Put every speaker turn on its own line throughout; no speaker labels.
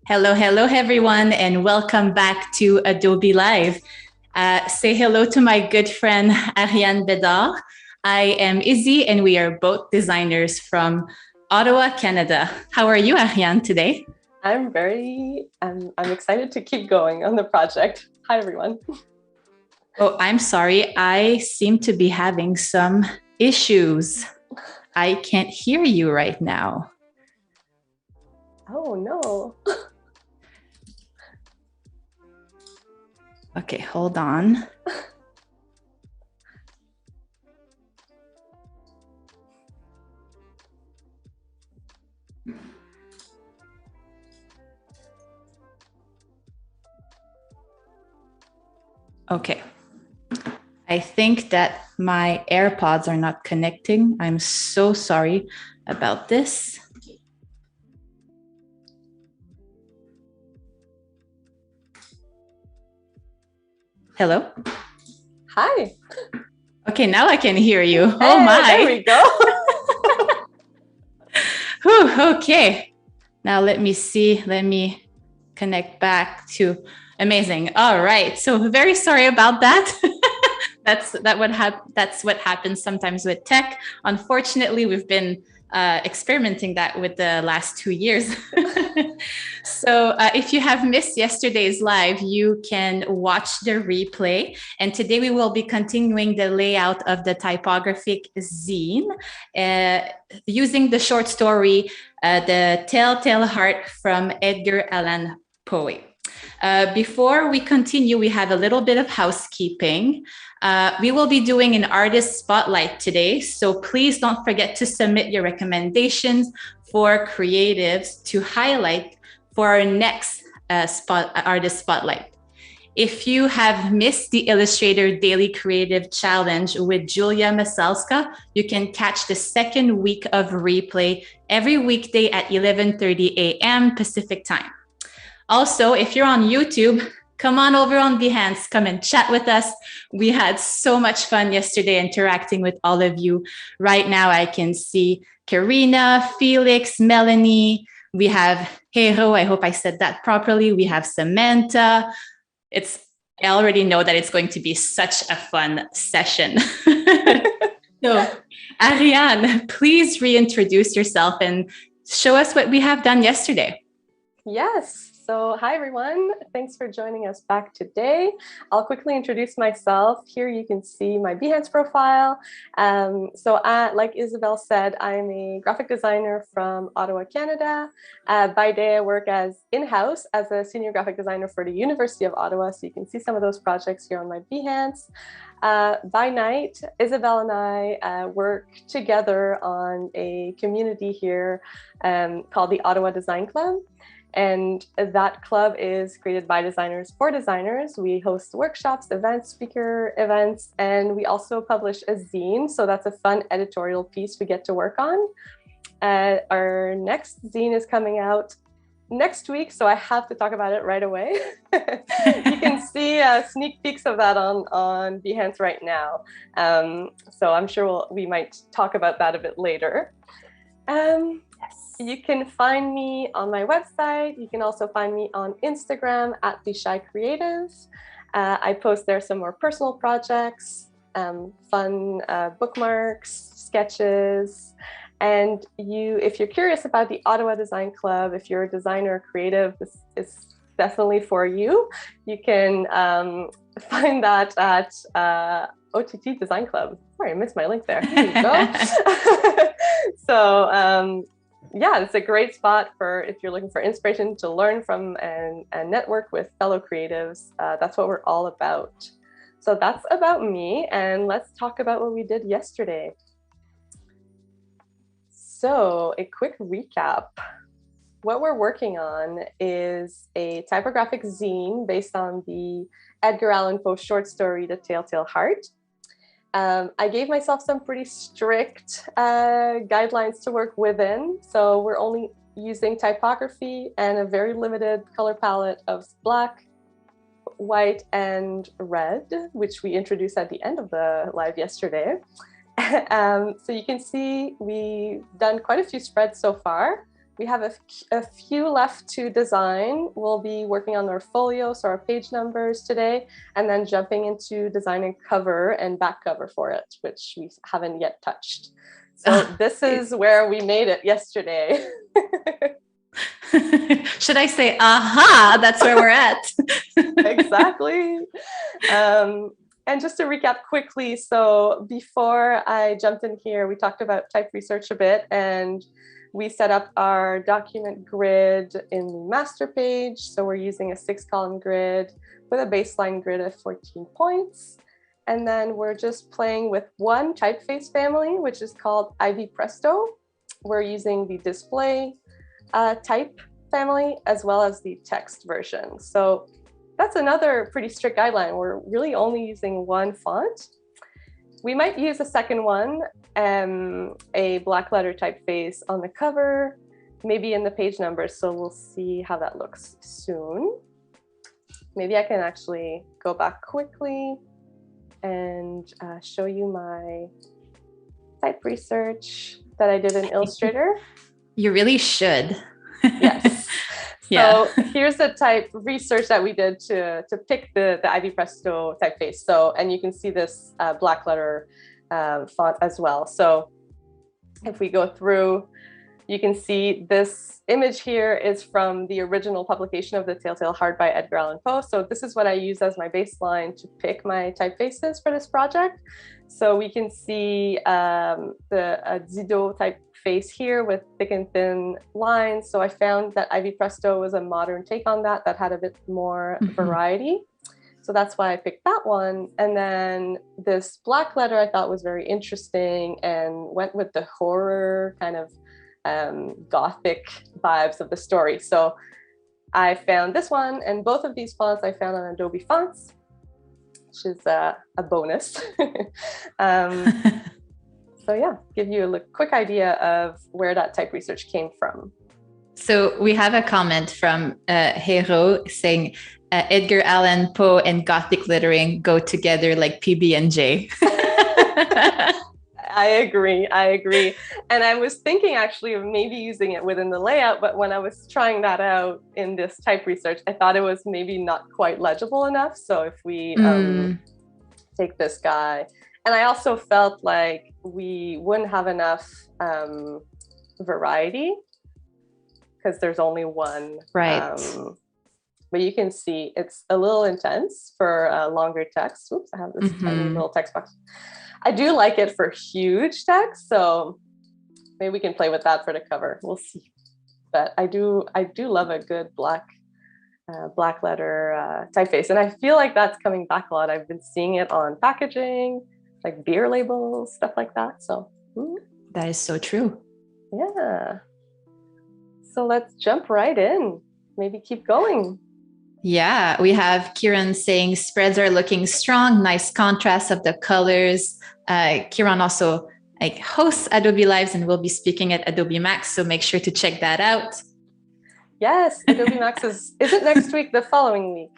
Hello, hello, everyone, and welcome back to Adobe Live. Say hello to my good friend Ariane Bédard. I am Izzy, and we are both designers from Ottawa, Canada. How are you, Ariane, today?
I'm excited to keep going on the project. Hi, everyone.
Oh, I'm sorry. I seem to be having some issues. I can't hear you right now.
Oh, no.
Okay, hold on. Okay. I think that my AirPods are not connecting. I'm so sorry about this. Hello?
Hi.
Okay, now I can hear you.
Hey,
oh my.
There we go.
Whew, okay. Now let me see. Let me connect back to amazing. All right. So very sorry about that. That's what happens sometimes with tech. Unfortunately, we've been experimenting that with the last 2 years. So if you have missed yesterday's live, you can watch the replay. And today we will be continuing the layout of the typographic zine using the short story, The Telltale Heart from Edgar Allan Poe. Before we continue, we have a little bit of housekeeping. We will be doing an artist spotlight today, so please don't forget to submit your recommendations for creatives to highlight for our next artist spotlight. If you have missed the Illustrator Daily Creative Challenge with Julia Masalska, you can catch the second week of replay every weekday at 11:30 a.m. Pacific time. Also, if you're on YouTube, come on over on Behance, come and chat with us. We had so much fun yesterday interacting with all of you. Right now, I can see Karina, Felix, Melanie. We have Hero. I hope I said that properly. We have Samantha. I already know that it's going to be such a fun session. So, Ariane, please reintroduce yourself and show us what we have done yesterday.
Yes. So, hi, everyone. Thanks for joining us back today. I'll quickly introduce myself. Here you can see my Behance profile. Like Isabel said, I'm a graphic designer from Ottawa, Canada. By day, I work in-house as a senior graphic designer for the University of Ottawa. So you can see some of those projects here on my Behance. By night, Isabel and I work together on a community here called the Ottawa Design Club. And that club is created by designers for designers. We host workshops, events, speaker events, and we also publish a zine. So that's a fun editorial piece we get to work on. Our next zine is coming out next week, so I have to talk about it right away. You can see sneak peeks of that on Behance right now. So I'm sure we might talk about that a bit later. You can find me on my website. You can also find me on Instagram at The Shy Creative. I post there some more personal projects, fun bookmarks, sketches. And if you're curious about the Ottawa Design Club, if you're a designer or creative, this is definitely for you. You can find that at OTT Design Club. Sorry, I missed my link there. There you go. So, yeah, it's a great spot for if you're looking for inspiration to learn from and network with fellow creatives. That's what we're all about. So that's about me. And let's talk about what we did yesterday. So a quick recap. What we're working on is a typographic zine based on the Edgar Allan Poe short story, The Telltale Heart. I gave myself some pretty strict guidelines to work within. So we're only using typography and a very limited color palette of black, white, and red, which we introduced at the end of the live yesterday. So you can see we've done quite a few spreads so far. We have a few left to design. We'll be working on our folio, so our page numbers today, and then jumping into designing cover and back cover for it, which we haven't yet touched. So this is where we made it yesterday.
Should I say, aha, that's where we're at?
Exactly. And just to recap quickly, so before I jumped in here, we talked about type research a bit, and we set up our document grid in the master page. So we're using a 6-column grid with a baseline grid of 14 points. And then we're just playing with one typeface family, which is called Ivy Presto. We're using the display type family as well as the text version. So that's another pretty strict guideline. We're really only using one font. We might use a second one, a black letter typeface on the cover, maybe in the page numbers. So we'll see how that looks soon. Maybe I can actually go back quickly and show you my type research that I did in Illustrator.
You really should.
Yes.
Yeah.
So here's the type research that we did to pick the Ivy Presto typeface. So, and you can see this black letter font as well. So if we go through, you can see this image here is from the original publication of the Telltale Heart by Edgar Allan Poe. So this is what I use as my baseline to pick my typefaces for this project. So we can see the Dido typeface here with thick and thin lines. So I found that Ivy Presto was a modern take on that had a bit more variety. So that's why I picked that one. And then this black letter I thought was very interesting and went with the horror kind of Gothic vibes of the story. So I found this one, and both of these fonts I found on Adobe Fonts, which is a bonus. So yeah, give you a quick idea of where that type research came from.
So we have a comment from Hero saying Edgar Allan Poe and Gothic lettering go together like PB&J.
I agree. And I was thinking actually of maybe using it within the layout, but when I was trying that out in this type research, I thought it was maybe not quite legible enough. So if we take this guy, and I also felt like we wouldn't have enough variety because there's only one.
Right.
But you can see it's a little intense for longer text. Oops, I have this tiny little text box. I do like it for huge text, so maybe we can play with that for the cover. We'll see. But I do love a good black letter typeface, and I feel like that's coming back a lot. I've been seeing it on packaging, like beer labels, stuff like that. So
that is so true.
Yeah. So let's jump right in. Maybe keep going.
Yeah, we have Kieran saying spreads are looking strong, nice contrast of the colors. Kieran also hosts Adobe Lives and will be speaking at Adobe Max, so make sure to check that out.
Yes, Adobe Max is it next week, the following week?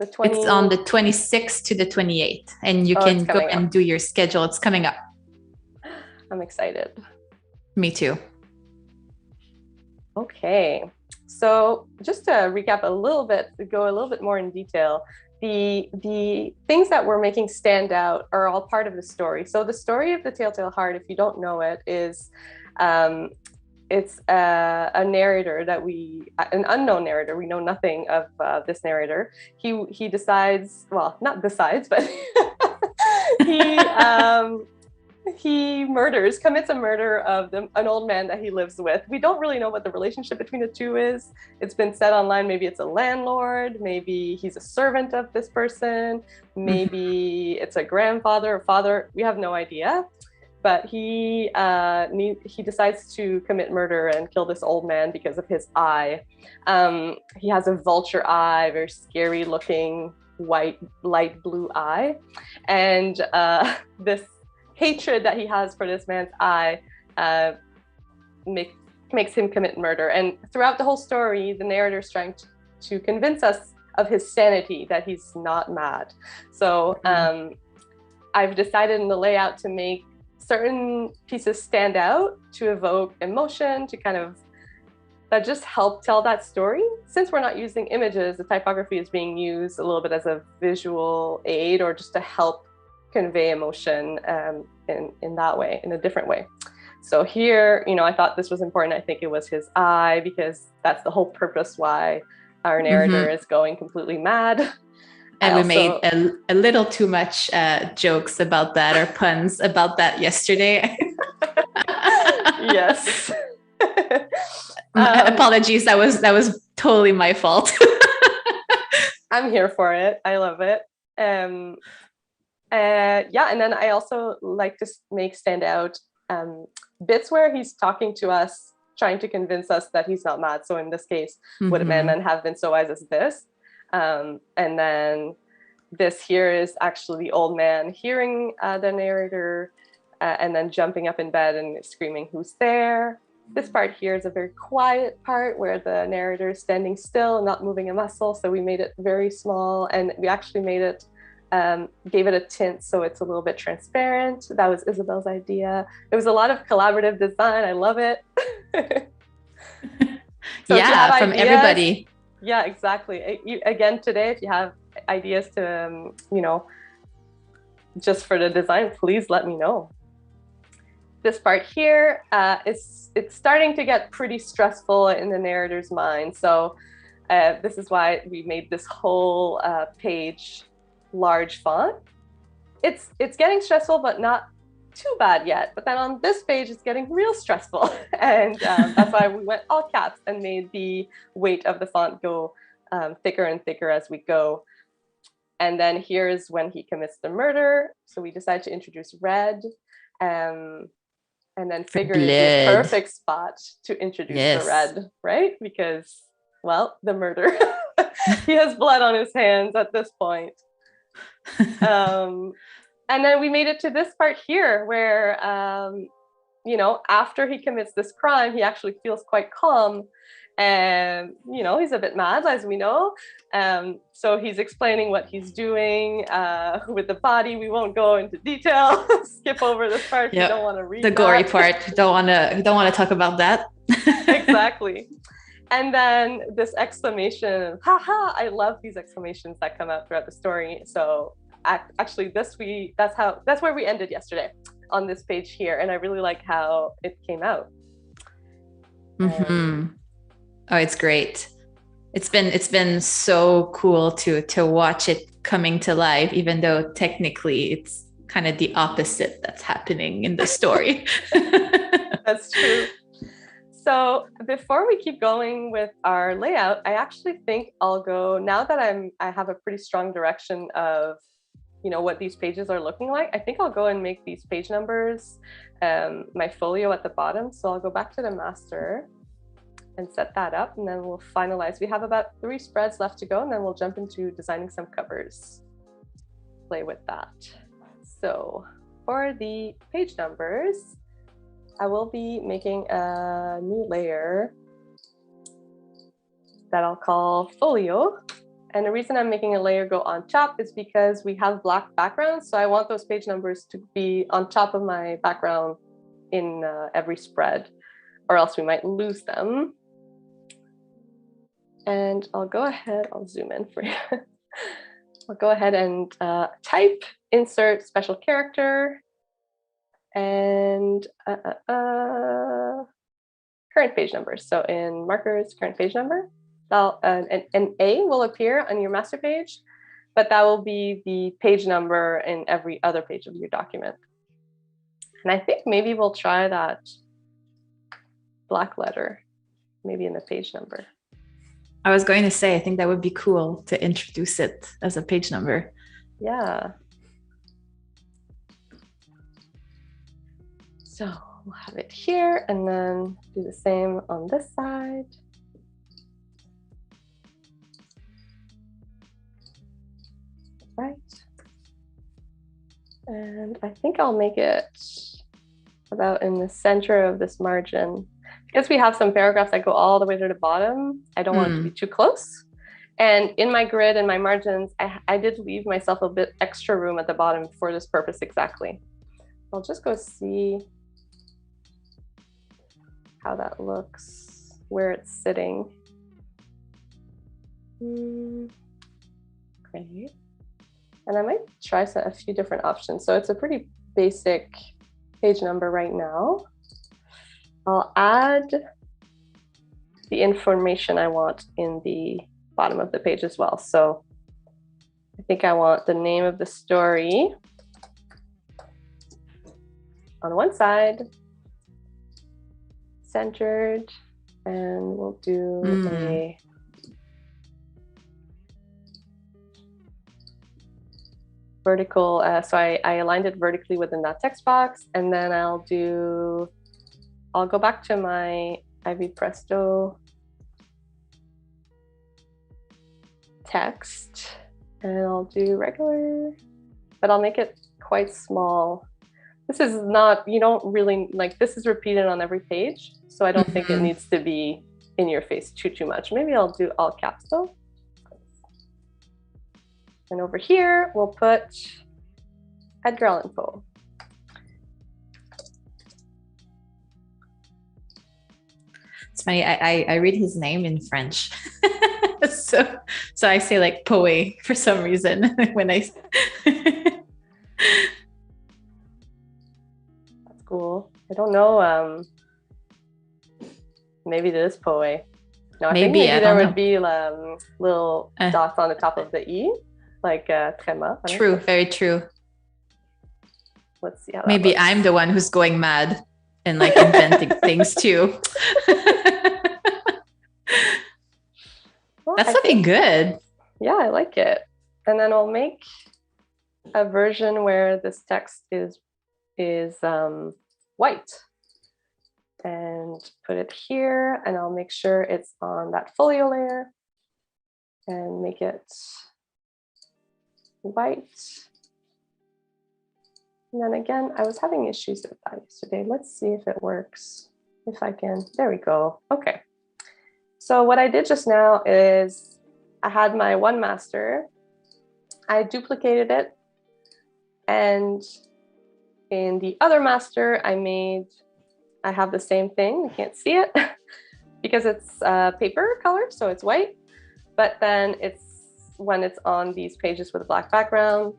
It's on the 26th to the 28th, and you can go and do your schedule. It's coming up.
I'm excited.
Me too.
Okay. So just to recap a little bit, to go a little bit more in detail, the things that we're making stand out are all part of the story. So the story of the Telltale Heart, if you don't know it, is it's a narrator an unknown narrator. We know nothing of this narrator. He decides, well, not decides, but he commits a murder of an old man that he lives with. We don't really know what the relationship between the two is. It's been said online, maybe it's a landlord, maybe he's a servant of this person, maybe it's a grandfather or father. We have no idea. But he decides to commit murder and kill this old man because of his eye. He has a vulture eye, very scary looking white, light blue eye. And this hatred that he has for this man's eye makes him commit murder. And throughout the whole story, the narrator is trying to convince us of his sanity, that he's not mad. So I've decided in the layout to make certain pieces stand out, to evoke emotion, to kind of that just help tell that story. Since we're not using images, the typography is being used a little bit as a visual aid or just to help convey emotion in that way, in a different way. So here, you know, I thought this was important. I think it was his eye, because that's the whole purpose why our narrator is going completely mad.
And we made a little too much jokes about that, or puns about that yesterday.
Yes.
Apologies, that was totally my fault.
I'm here for it. I love it. Yeah, and then I also like to make stand out bits where he's talking to us, trying to convince us that he's not mad. So in this case, would a madman have been so wise as this? And then this here is actually the old man hearing the narrator and then jumping up in bed and screaming, "Who's there?" This part here is a very quiet part where the narrator is standing still and not moving a muscle. So we made it very small, and we actually made it, gave it a tint so it's a little bit transparent. That was Isabel's idea. It was a lot of collaborative design. I love it. So yeah, from everybody. Yeah, exactly. Again, today, if you have ideas to, you know, just for the design, please let me know. This part here, it's starting to get pretty stressful in the narrator's mind. So this is why we made this whole page large font. It's getting stressful, but not too bad yet. But then on this page, it's getting real stressful. And that's why we went all caps and made the weight of the font go thicker and thicker as we go. And then here's when he commits the murder. So we decided to introduce red. And then figured it'd be a perfect spot to introduce the red, right? Because, well, the murder. He has blood on his hands at this point. And then we made it to this part here where, you know, after he commits this crime, he actually feels quite calm. And, you know, he's a bit mad, as we know. So he's explaining what he's doing with the body. We won't go into detail. Skip over this part. Yep. You don't want to read
the gory part. Don't want to talk about that. Exactly.
And then this exclamation, haha, I love these exclamations that come out throughout the story. So actually that's where we ended yesterday, on this page here. And I really like how it came out.
Oh, it's great. It's been so cool to watch it coming to life, even though technically it's kind of the opposite that's happening in the story.
That's true. So before we keep going with our layout, I actually think I'll go, now that I have a pretty strong direction of, you know, what these pages are looking like, I think I'll go and make these page numbers my folio at the bottom. So I'll go back to the master and set that up, and then we'll finalize. We have about 3 spreads left to go, and then we'll jump into designing some covers. Play with that. So for the page numbers, I will be making a new layer that I'll call folio. And the reason I'm making a layer go on top is because we have black backgrounds. So I want those page numbers to be on top of my background in every spread, or else we might lose them. And I'll go ahead, I'll zoom in for you. I'll go ahead and type, insert special character, and current page number. So in markers, current page number, an A will appear on your master page, but that will be the page number in every other page of your document. And I think maybe we'll try that black letter, maybe in the page number.
I was going to say, I think that would be cool to introduce it as a page number.
Yeah. So we'll have it here and then do the same on this side. Right. And I think I'll make it about in the center of this margin. Because we have some paragraphs that go all the way to the bottom, I don't want it to be too close. And in my grid and my margins, I did leave myself a bit extra room at the bottom for this purpose exactly. I'll just go see how that looks. where it's sitting. Great. And I might try a few different options. So it's a pretty basic page number right now. I'll add the information I want in the bottom of the page as well. So I think I want the name of the story on one side, centered, and we'll do a vertical. So I aligned it vertically within that text box, and then I'll go back to my Ivy Presto text, and I'll do regular, but I'll make it quite small. This is not, you don't really, like, this is repeated on every page, so I don't think it needs to be in your face too much. Maybe I'll do all caps though. And over here, we'll put Edgar Allan Poe.
It's funny, I read his name in French. so I say like Poe for some reason when I
That's cool. I don't know, maybe it is Poe. No, I think maybe there would be little dots on the top of the E, like tréma.
True, very true.
Let's see how
maybe
looks.
I'm the one who's going mad and like inventing things too.
Well,
that's looking good.
Yeah, I like it. And then I'll make a version where this text is white, and put it here, and I'll make sure it's on that folio layer and make it white. And then again, I was having issues with that yesterday. Let's see if it works. If I can, there we go. Okay. So what I did just now is I had my one master, I duplicated it, and in the other master, I have the same thing. You can't see it because it's paper color, so it's white. But then when it's on these pages with a black background,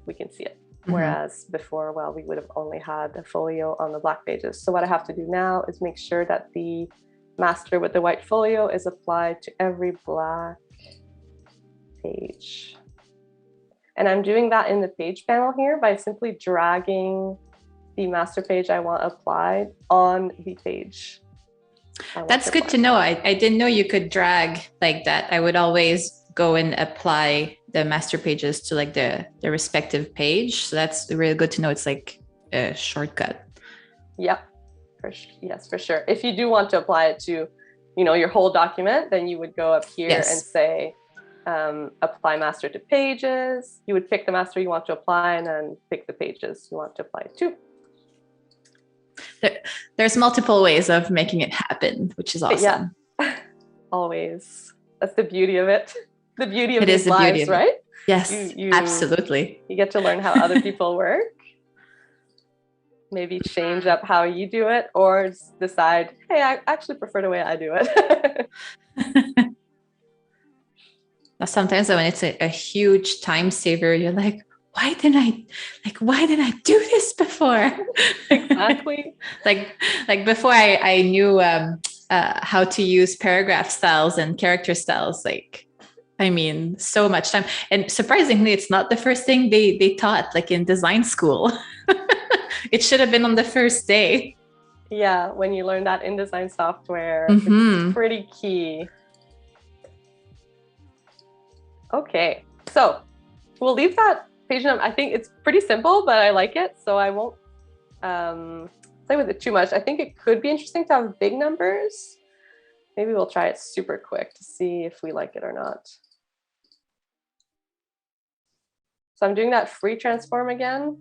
we can see it. Whereas before, well, we would have only had a folio on the black pages. So what I have to do now is make sure that the master with the white folio is applied to every black page. And I'm doing that in the page panel here by simply dragging the master page I want applied on the page.
That's good to know. I didn't know you could drag like that. I would always go and apply the master pages to like the respective page. So that's really good to know. It's like a shortcut.
Yep. Yes, for sure. If you do want to apply it to, your whole document, then you would go up here and say, apply master to pages. You would pick the master you want to apply and then pick the pages you want to apply it to.
There's multiple ways of making it happen, which is awesome.
Yeah, always. That's the beauty of it. The beauty of these lives, right?
Yes, absolutely.
You get to learn how other people work. Maybe change up how you do it, or decide, hey, I actually prefer the way I do it.
Now, sometimes when it's a huge time saver, you're like, why didn't I do this before?
Exactly.
like before I knew how to use paragraph styles and character styles. So much time. And surprisingly, it's not the first thing they taught, like in design school. It should have been on the first day.
Yeah, when you learn that InDesign software, it's pretty key. Okay, so we'll leave that page number. I think it's pretty simple, but I like it, so I won't play with it too much. I think it could be interesting to have big numbers. Maybe we'll try it super quick to see if we like it or not. So I'm doing that free transform again.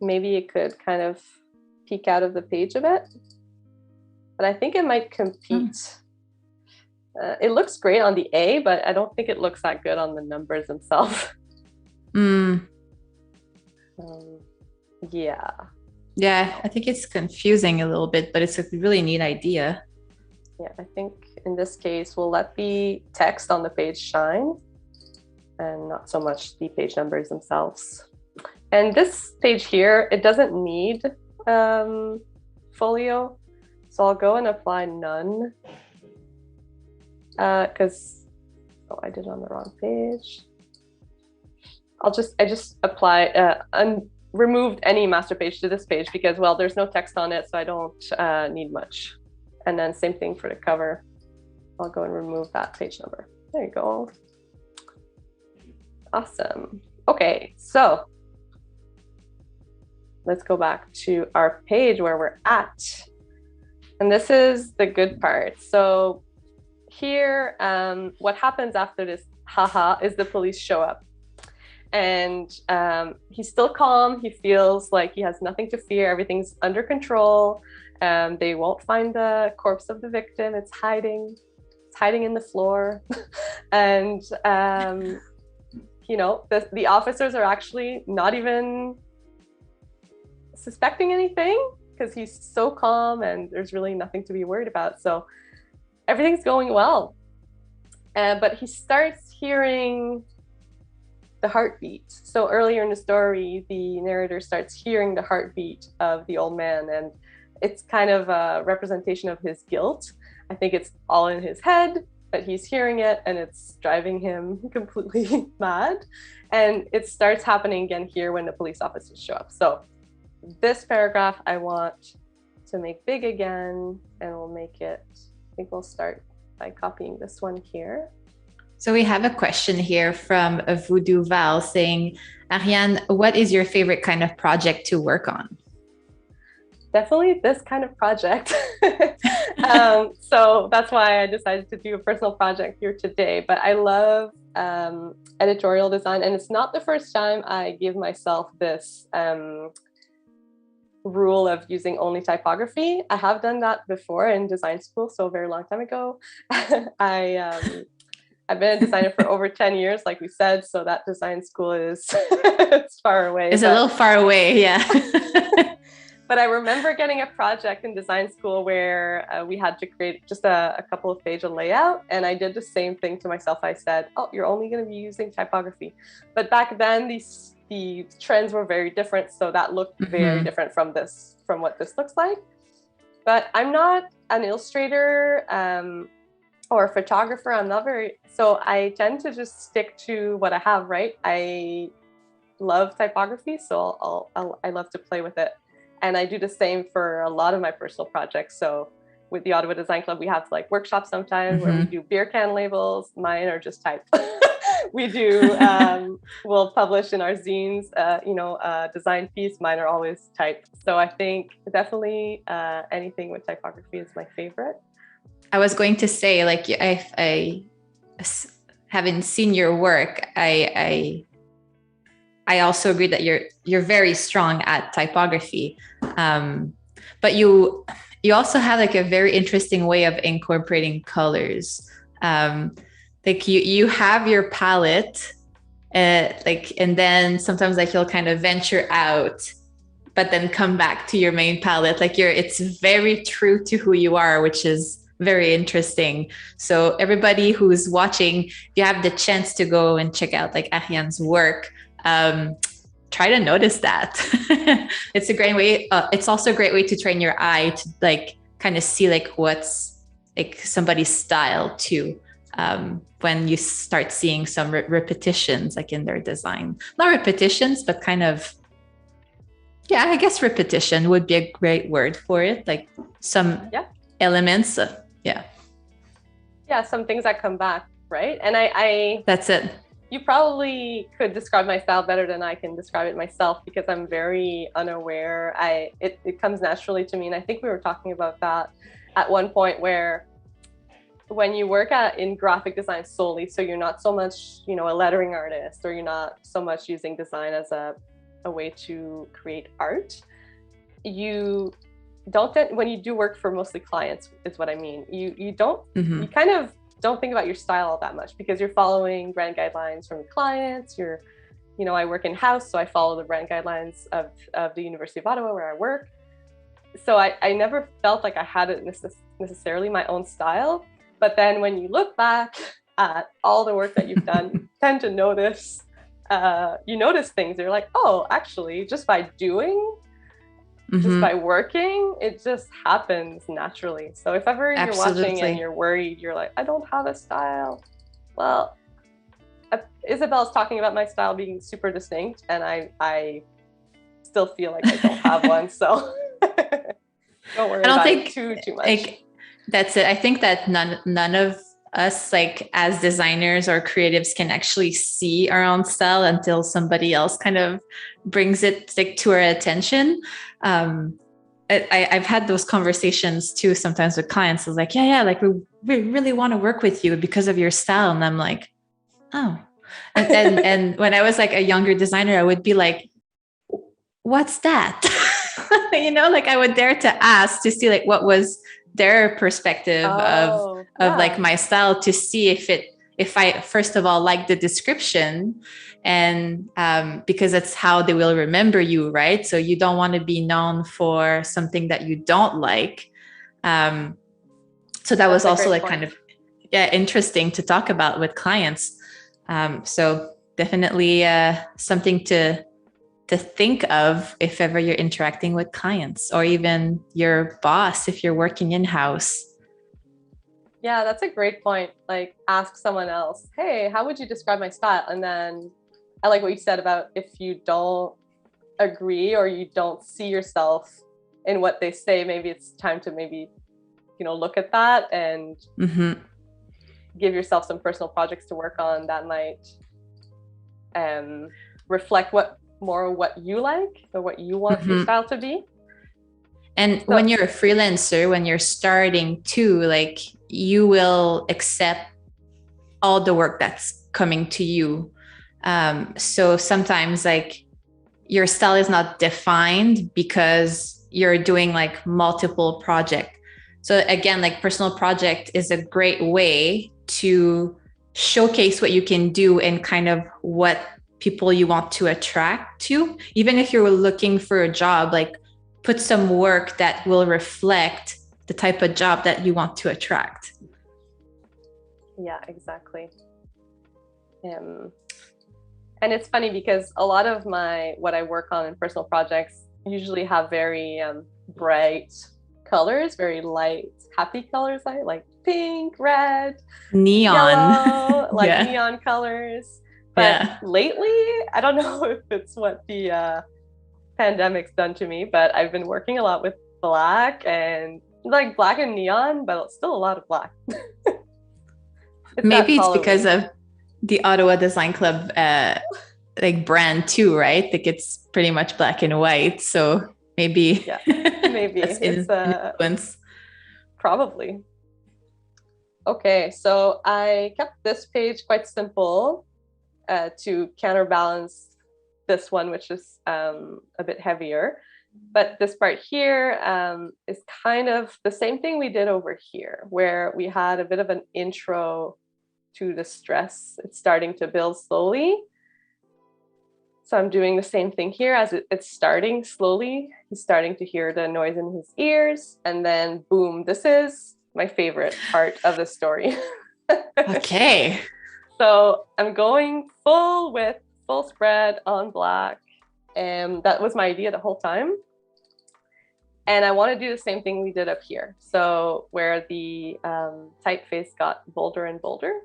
Maybe it could kind of peek out of the page a bit, but I think it might compete. It looks great on the A, but I don't think it looks that good on the numbers themselves.
Mm.
Yeah.
Yeah, I think it's confusing a little bit, but it's a really neat idea.
Yeah, I think in this case, we'll let the text on the page shine and not so much the page numbers themselves. And this page here, it doesn't need folio. So I'll go and apply none because, oh, I did it on the wrong page. I just apply, removed any master page to this page because, well, there's no text on it, so I don't need much. And then same thing for the cover. I'll go and remove that page number. There you go. Awesome. Okay, so let's go back to our page where we're at. And this is the good part. So here, what happens after this haha is the police show up. And he's still calm. He feels like he has nothing to fear. Everything's under control. They won't find the corpse of the victim. It's hiding. It's hiding in the floor. And, you know, the officers are actually not even suspecting anything because he's so calm and there's really nothing to be worried about. So everything's going well. But he starts hearing the heartbeat. So earlier in the story, the narrator starts hearing the heartbeat of the old man, and it's kind of a representation of his guilt. I think it's all in his head, but he's hearing it and it's driving him completely mad. And it starts happening again here when the police officers show up. So this paragraph I want to make big again, and we'll make it, I think we'll start by copying this one here.
So we have a question here from a VooDoo Val saying, Ariane, what is your favorite kind of project to work on?
Definitely this kind of project. So that's why I decided to do a personal project here today. But I love editorial design. And it's not the first time I give myself this rule of using only typography. I have done that before in design school, so a very long time ago. I've been a designer for over 10 years, like we said, so that design school is it's far away.
It's a little far away, yeah.
But I remember getting a project in design school where we had to create just a couple of page of layout, and I did the same thing to myself. I said, oh, you're only going to be using typography. But back then, the trends were very different, so that looked very different from what this looks like. But I'm not an illustrator or a photographer. I'm not very, so I tend to just stick to what I have, right? I love typography, so I love to play with it. And I do the same for a lot of my personal projects. So with the Ottawa Design Club, we have like workshops sometimes where we do beer can labels. Mine are just typed. We do, we'll publish in our zines, a design piece. Mine are always typed. So I think definitely anything with typography is my favorite.
I was going to say, like, I having seen your work, I also agree that you're very strong at typography, but you also have like a very interesting way of incorporating colors. Like you have your palette, and then sometimes like you'll kind of venture out, but then come back to your main palette. Like it's very true to who you are, which is very interesting. So everybody who's watching, if you have the chance to go and check out like Ariane's work, try to notice that. It's a great way. It's also a great way to train your eye to like kind of see like what's like somebody's style too. When you start seeing some repetitions like in their design, not repetitions, but kind of, yeah, I guess repetition would be a great word for it. Like some elements. Yeah, some things that come back, right? And I that's it.
You probably could describe my style better than I can describe it myself because I'm very unaware. It comes naturally to me. And I think we were talking about that at one point where when you work in graphic design solely, so you're not so much, a lettering artist, or you're not so much using design as a way to create art, you don't, when you do work for mostly clients is what I mean, you don't, you kind of don't think about your style all that much because you're following brand guidelines from your clients, you're I work in-house, so I follow the brand guidelines of the University of Ottawa where I work. So I never felt like I had it necessarily my own style. But then when you look back at all the work that you've done, you tend to notice, you notice things. You're like, oh, actually, just by doing, just by working, it just happens naturally. So if ever you're watching and you're worried, you're like, I don't have a style. Well, Isabel's talking about my style being super distinct, and I still feel like I don't have one. So don't worry about it too much.
Like, that's it. I think that none of us, like as designers or creatives, can actually see our own style until somebody else kind of brings it like to our attention. I've had those conversations too sometimes with clients. I was like, yeah, like we really want to work with you because of your style. And I'm like, oh. And when I was like a younger designer, I would be like, what's that? Like I would dare to ask to see like what was their perspective of like my style, to see if I first of all like the description, and because that's how they will remember you, right? So you don't want to be known for something that you don't like. So that was also like kind of interesting to talk about with clients. So definitely something to think of if ever you're interacting with clients, or even your boss if you're working in-house.
Yeah, that's a great point. Like, ask someone else, hey, how would you describe my style? And then I like what you said about if you don't agree or you don't see yourself in what they say, maybe it's time to look at that and give yourself some personal projects to work on that might reflect what you like or what you want your style to be.
And so, when you're a freelancer, when you're starting too, like you will accept all the work that's coming to you. So sometimes like your style is not defined because you're doing like multiple projects. So again, like personal project is a great way to showcase what you can do and kind of what people you want to attract to. Even if you're looking for a job, like put some work that will reflect the type of job that you want to attract.
Yeah, exactly. And it's funny because a lot of what I work on in personal projects usually have very bright colors, very light, happy colors, like pink, red,
neon,
yellow, neon colors. But lately, I don't know if it's what the pandemic's done to me, but I've been working a lot with black and neon, but still a lot of black.
Maybe it's because of the Ottawa Design Club like brand too, right? Like it's pretty much black and white. So maybe
it's
influence.
Probably. Okay, so I kept this page quite simple to counterbalance this one, which is a bit heavier. But this part here is kind of the same thing we did over here, where we had a bit of an intro to the stress. It's starting to build slowly. So I'm doing the same thing here as it's starting slowly. He's starting to hear the noise in his ears, and then boom, this is my favorite part of the story.
Okay.
So I'm going full spread on black. And that was my idea the whole time. And I want to do the same thing we did up here. So where the typeface got bolder and bolder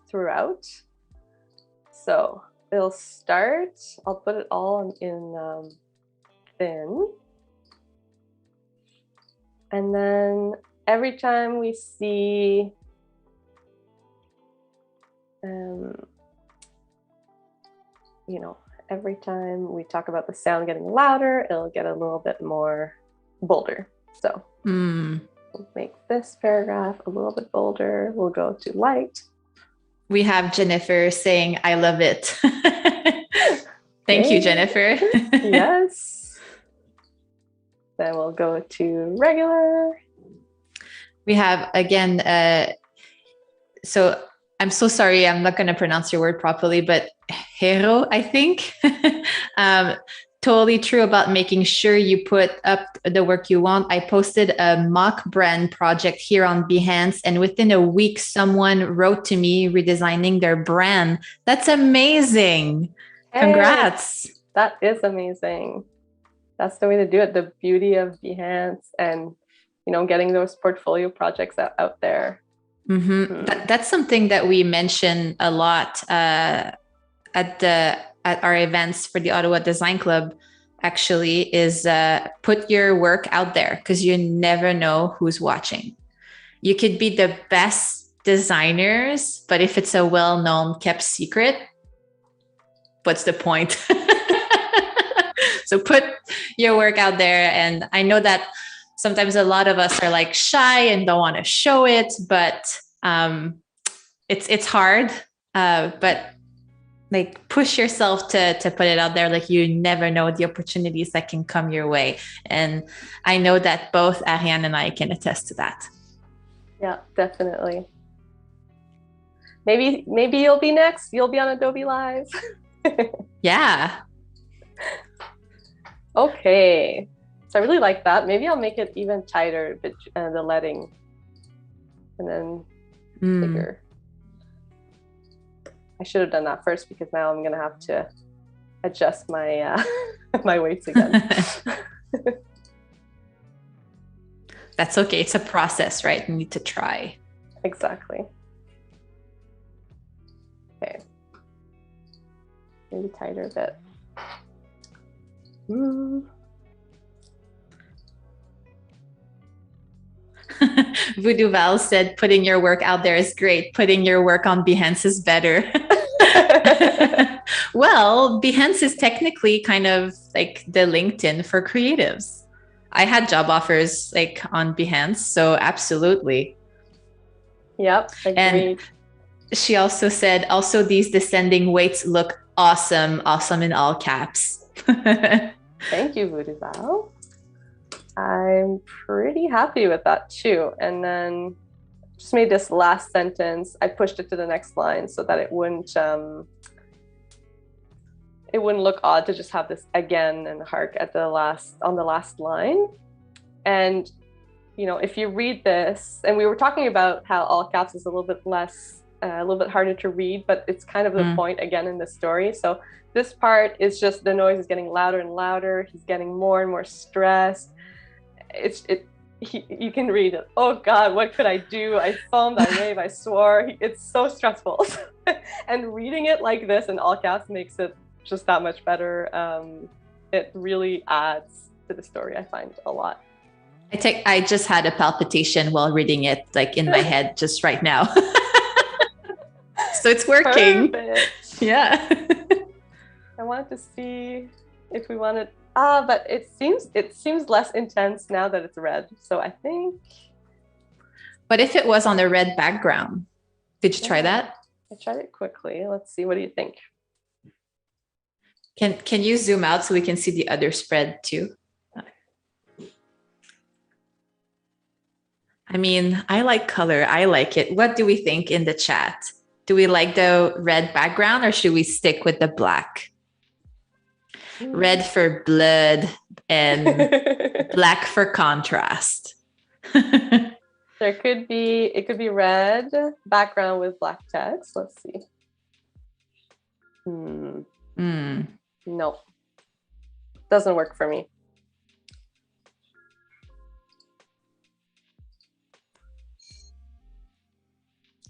throughout. So it'll start, I'll put it all in thin. And then every time we see every time we talk about the sound getting louder, it'll get a little bit more bolder. So we'll make this paragraph a little bit bolder. We'll go to light.
We have Jennifer saying, I love it. Thank you, Jennifer.
Yes. Then we'll go to regular.
We have, again, so I'm so sorry, I'm not going to pronounce your word properly, but hero, I think. um, totally true about making sure you put up the work you want. I posted a mock brand project here on Behance, and within a week, someone wrote to me redesigning their brand. That's amazing.
Hey,
Congrats.
that is amazing. That's the way to do it. The beauty of Behance and, getting those portfolio projects out there.
Mm-hmm. That's something that we mention a lot at our events for the Ottawa Design Club. Actually, is put your work out there, because you never know who's watching. You could be the best designers, but if it's a well-known kept secret, what's the point? So put your work out there. And I know that sometimes a lot of us are like shy and don't want to show it, but it's hard. But like push yourself to put it out there. Like you never know the opportunities that can come your way. And I know that both Ariane and I can attest to that.
Yeah, definitely. Maybe you'll be next. You'll be on Adobe Live.
Yeah.
Okay. So I really like that. Maybe I'll make it even tighter, but the leading, and then bigger. I should have done that first, because now I'm gonna have to adjust my my weights again.
That's okay. It's a process, right? You need to try.
Exactly. Okay. Maybe tighter a bit.
VooDoo Val said, putting your work out there is great. Putting your work on Behance is better. Well, Behance is technically kind of like the LinkedIn for creatives. I had job offers like on Behance, so absolutely.
Yep, agreed.
And she also said, also these descending weights look awesome. Awesome in all caps.
Thank you, VooDoo Val. I'm pretty happy with that too. And then just made this last sentence, I pushed it to the next line so that it wouldn't look odd to just have this again and hark at on the last line. And if you read this, and we were talking about how all caps is a little bit harder to read, but it's kind of the point again in the story. So this part is just the noise is getting louder and louder. He's getting more and more stressed. You can read it. Oh God, what could I do? I foamed, I raved, I swore. It's so stressful. And reading it like this in all caps makes it just that much better. It really adds to the story, I find, a lot.
I just had a palpitation while reading it, like in my head just right now. So it's working.
Perfect.
Yeah.
I wanted to see if we wanted, but it seems less intense now that it's red. So I think.
But if it was on a red background, did you try that?
I tried it quickly. Let's see. What do you think?
Can you zoom out so we can see the other spread too? I mean, I like color. I like it. What do we think in the chat? Do we like the red background, or should we stick with the black? Red for blood and black for contrast.
It could be red background with black text. Let's see. No, doesn't work for me.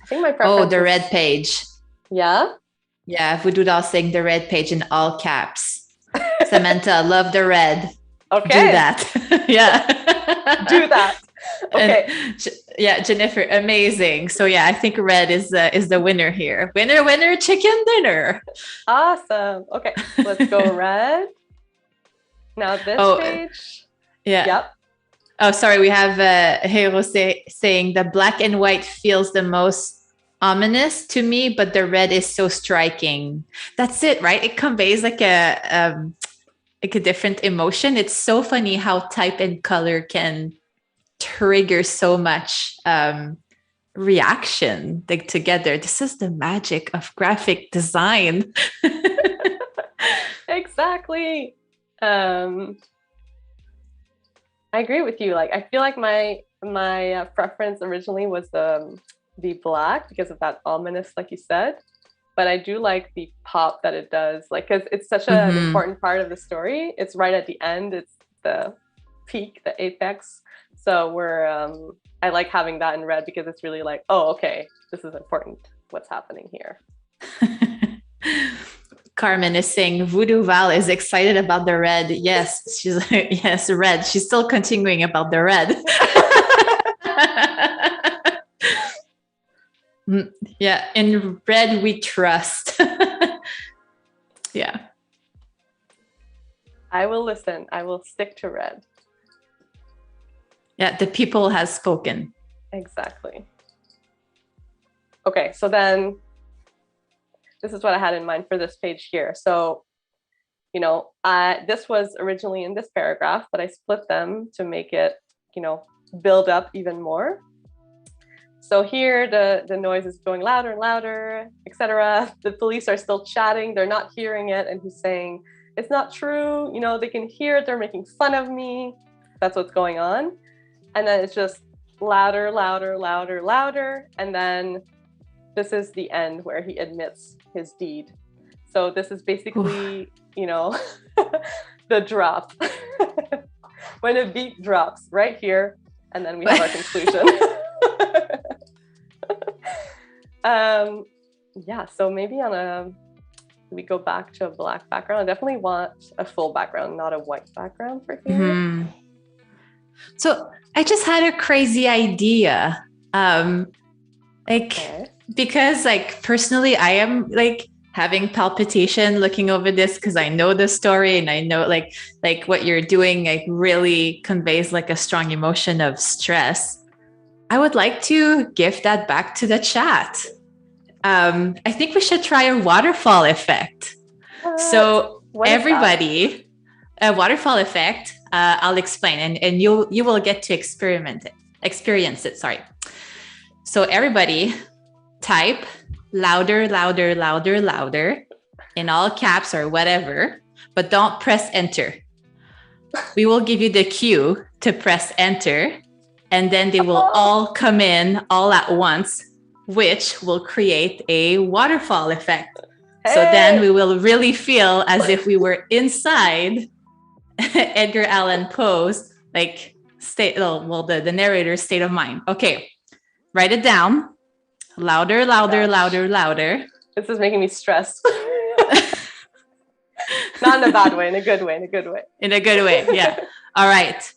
I think my preference.
Oh, the red page.
Yeah.
Yeah, VooDoo saying the red page in all caps. Samantha, love the red.
Okay.
Do that. Yeah.
Do that. Okay.
And, yeah, Jennifer, amazing. So yeah, I think red is the winner here. Winner, winner, chicken dinner.
Awesome. Okay, let's go red. Now this page.
Yeah.
Yep.
Oh, sorry. We have Hero saying the black and white feels the most ominous to me, but the red is so striking. That's it, right? It conveys like a different emotion. It's so funny how type and color can trigger so much reaction like together. This is the magic of graphic design.
Exactly. I agree with you. Like, I feel like my preference originally was the black because of that ominous, like you said. But I do like the pop that it does, like, because it's such an important part of the story. It's right at the end. It's the peak, the apex. So I like having that in red because it's really like, oh, okay, this is important. What's happening here?
Carmen is saying VooDoo Val is excited about the red. Yes, she's yes, red. She's still continuing about the red. Yeah, in red we trust. Yeah.
I will listen. I will stick to red.
Yeah, the people has spoken.
Exactly. Okay, so then this is what I had in mind for this page here. So, this was originally in this paragraph, but I split them to make it, build up even more. So here the noise is going louder and louder, etc. The police are still chatting. They're not hearing it. And he's saying, it's not true. They can hear it. They're making fun of me. That's what's going on. And then it's just louder, louder, louder, louder. And then this is the end where he admits his deed. So this is basically, the drop. When a beat drops right here, and then we have our conclusion. Yeah, so maybe we go back to a black background. I definitely want a full background, not a white background for here.
So I just had a crazy idea. Because like personally, I am like having palpitation looking over this because I know the story and I know like what you're doing like really conveys like a strong emotion of stress. I would like to give that back to the chat. I think we should try a waterfall effect. So everybody, a waterfall effect, I'll explain and you will get to experience it. Sorry. So everybody type louder, louder, louder, louder in all caps or whatever, but don't press enter. We will give you the cue to press enter and then they will all come in all at once, which will create a waterfall effect. Hey. So then we will really feel as if we were inside Edgar Allan Poe's like the narrator's state of mind. Okay, write it down. Louder, louder, louder, louder.
This is making me stressed. Not in a bad way, in a good way, in a good way.
In a good way, yeah. All right.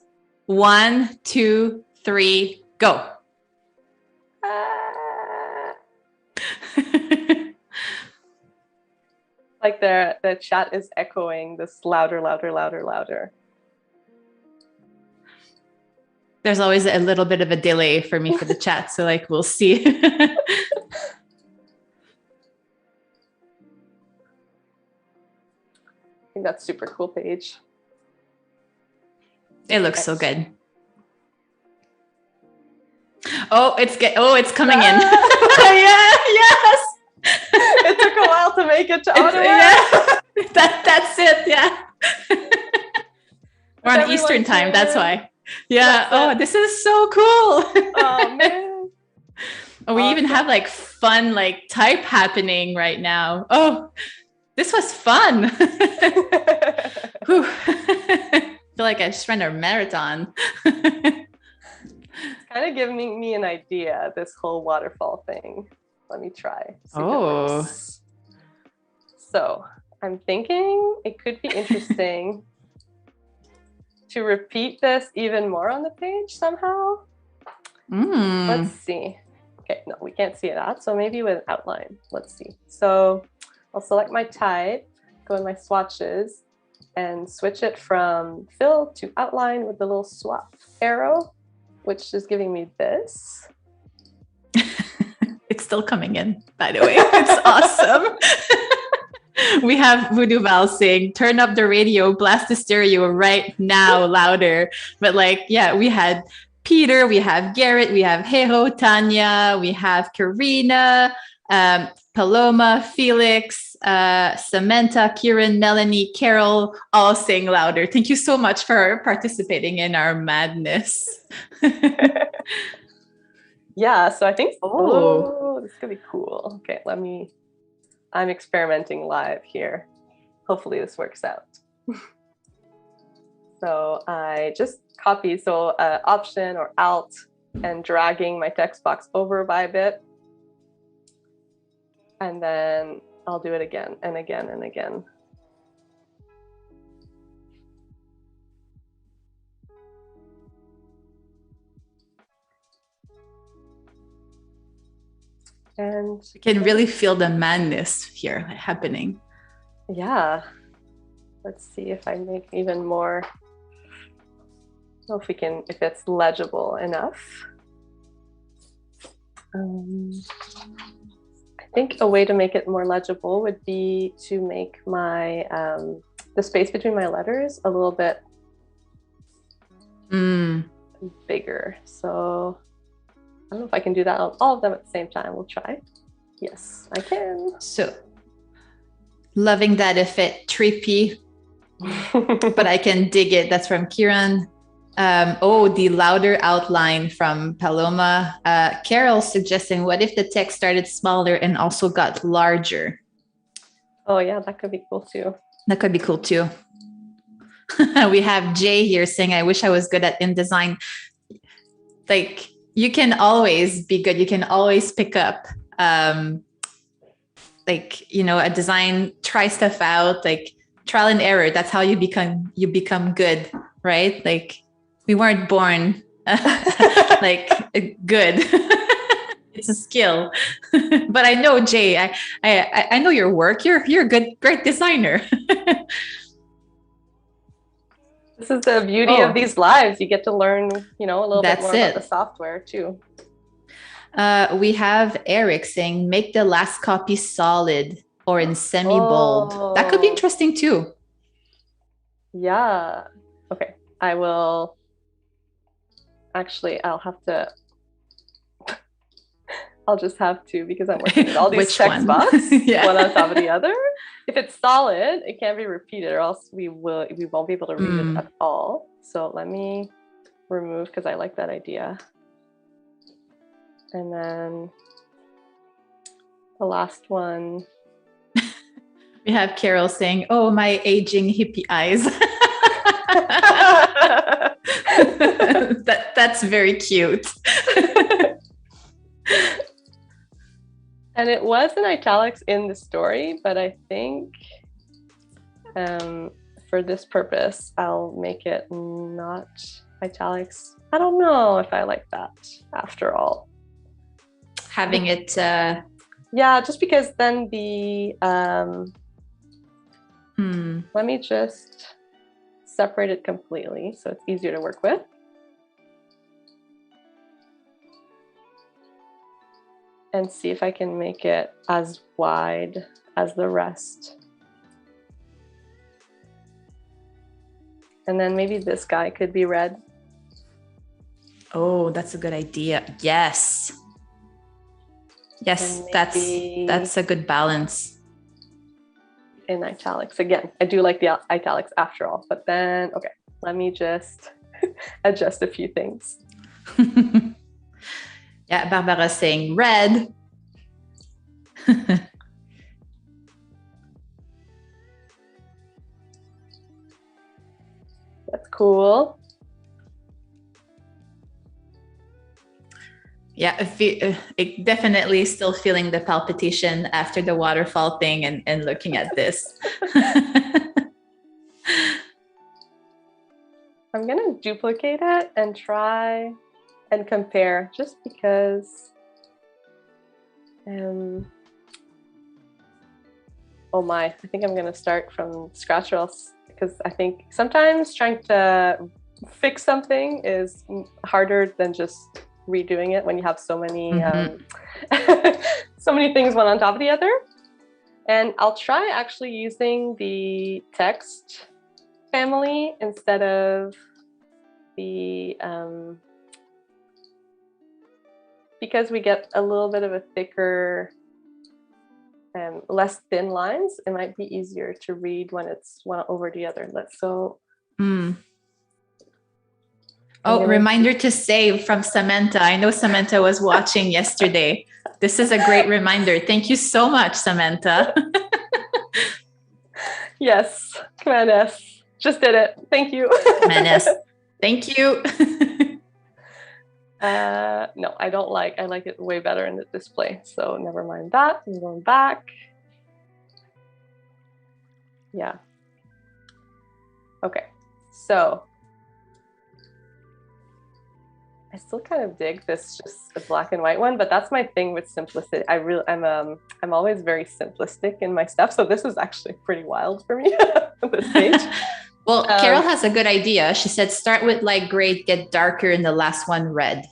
1, 2, 3, go.
Like the chat is echoing this louder, louder, louder, louder.
There's always a little bit of a delay for me for the chat, so like we'll see.
I think that's super cool page.
It looks so good. Oh, it's coming in. Yeah, yes.
It took a while to make it to Ottawa.
Yeah. That's it. Yeah. We're on Eastern time. That's why. Yeah. Oh, this is so cool.
Oh man.
Oh, we even have like fun like type happening right now. Oh, this was fun. Whew. I feel like I just ran a marathon.
It's kind of giving me an idea, this whole waterfall thing. Let me try. So I'm thinking it could be interesting to repeat this even more on the page somehow. Let's see. Okay, no, we can't see that. So maybe with an outline. Let's see. So I'll select my type, go in my swatches, and switch it from fill to outline with the little swap arrow, which is giving me this.
It's still coming in, by the way. It's awesome. We have VooDoo Val saying, turn up the radio, blast the stereo right now louder. But like, yeah, we had Peter, we have Garrett, we have Hero, Tanya, we have Karina, Paloma, Felix, Samantha, Kieran, Melanie, Carol, all saying louder. Thank you so much for participating in our madness.
Yeah, so I think, this could be cool. Okay, I'm experimenting live here. Hopefully this works out. So I just copied, Option or Alt and dragging my text box over by a bit. And then I'll do it again and again and again. And
you can really feel the madness here happening.
Yeah. Let's see if I make even more. I don't know if it's legible enough. I think a way to make it more legible would be to make my the space between my letters a little bit bigger. So I don't know if I can do that on all of them at the same time. We'll try. Yes, I can.
So loving that effect, trippy, but I can dig it. That's from Kieran. The louder outline from Paloma. Carol suggesting, what if the text started smaller and also got larger?
Oh yeah, that could be cool too.
That could be cool too. We have Jay here saying, I wish I was good at InDesign. Like, you can always be good. You can always pick up, a design, try stuff out, like trial and error. That's how you become good, right? Like, we weren't born like good. It's a skill. But I know, Jay, I know your work. You're a great designer.
This is the beauty of these lives. You get to learn, a little bit more about the software too.
We have Eric saying, make the last copy solid or in semi-bold. That could be interesting too.
Yeah. Okay. I will. Actually, I'll just have to, because I'm working with all these text boxes, one on top of the other. If it's solid, it can't be repeated, or else we won't be able to read it at all. So let me remove, because I like that idea. And then the last one.
We have Carol saying, oh, my aging hippie eyes. That's very cute.
And it was in italics in the story, but I think for this purpose, I'll make it not italics. I don't know if I like that after all.
Having it...
Yeah, just because then the... Let me just separate it completely so it's easier to work with. And see if I can make it as wide as the rest. And then maybe this guy could be red.
Oh, that's a good idea. Yes. Yes, that's a good balance.
In italics. Again, I do like the italics after all, but then, okay, let me just adjust a few things.
Yeah, Barbara saying red.
That's cool.
Yeah, definitely still feeling the palpitation after the waterfall thing and looking at this.
I'm going to duplicate it and try and compare, just because oh my, I think I'm going to start from scratch, or else, because I think sometimes trying to fix something is harder than just redoing it when you have so many so many things one on top of the other. And I'll try actually using the text family instead of the because we get a little bit of a thicker, less thin lines, it might be easier to read when it's one over the other.
Oh, reminder to save from Samantha. I know Samantha was watching yesterday. This is a great reminder. Thank you so much, Samantha.
Yes, Command S. Just did it. Thank you.
Command S. Thank you.
No, I like it way better in the display. So never mind that. I'm going back. Yeah. Okay. So I still kind of dig this, just a black and white one, but that's my thing with simplicity. I'm always very simplistic in my stuff. So this is actually pretty wild for me at this stage.
Well, Carol has a good idea. She said, start with light gray, get darker in the last one red.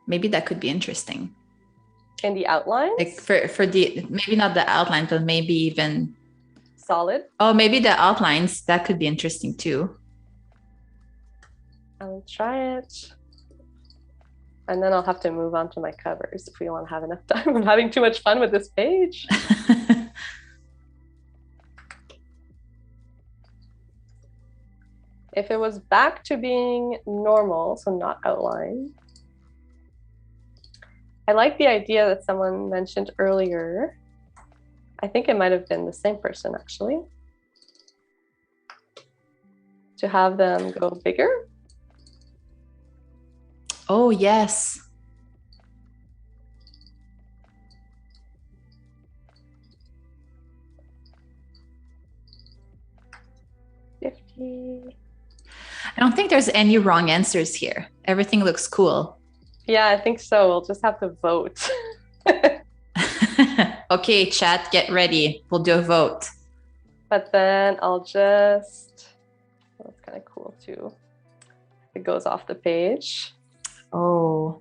Maybe that could be interesting.
In the outlines?
Like for the, maybe not the outlines, but maybe even
solid.
Oh, maybe the outlines. That could be interesting too.
I'll try it. And then I'll have to move on to my covers if we want to have enough time. I'm having too much fun with this page. If it was back to being normal, so not outline, I like the idea that someone mentioned earlier. I think it might have been the same person actually. To have them go bigger.
Oh, yes. I don't think there's any wrong answers here. Everything looks cool.
Yeah, I think so. We'll just have to vote.
Okay, chat, get ready. We'll do a vote.
But then I'll just, that's kind of cool too. It goes off the page.
Oh.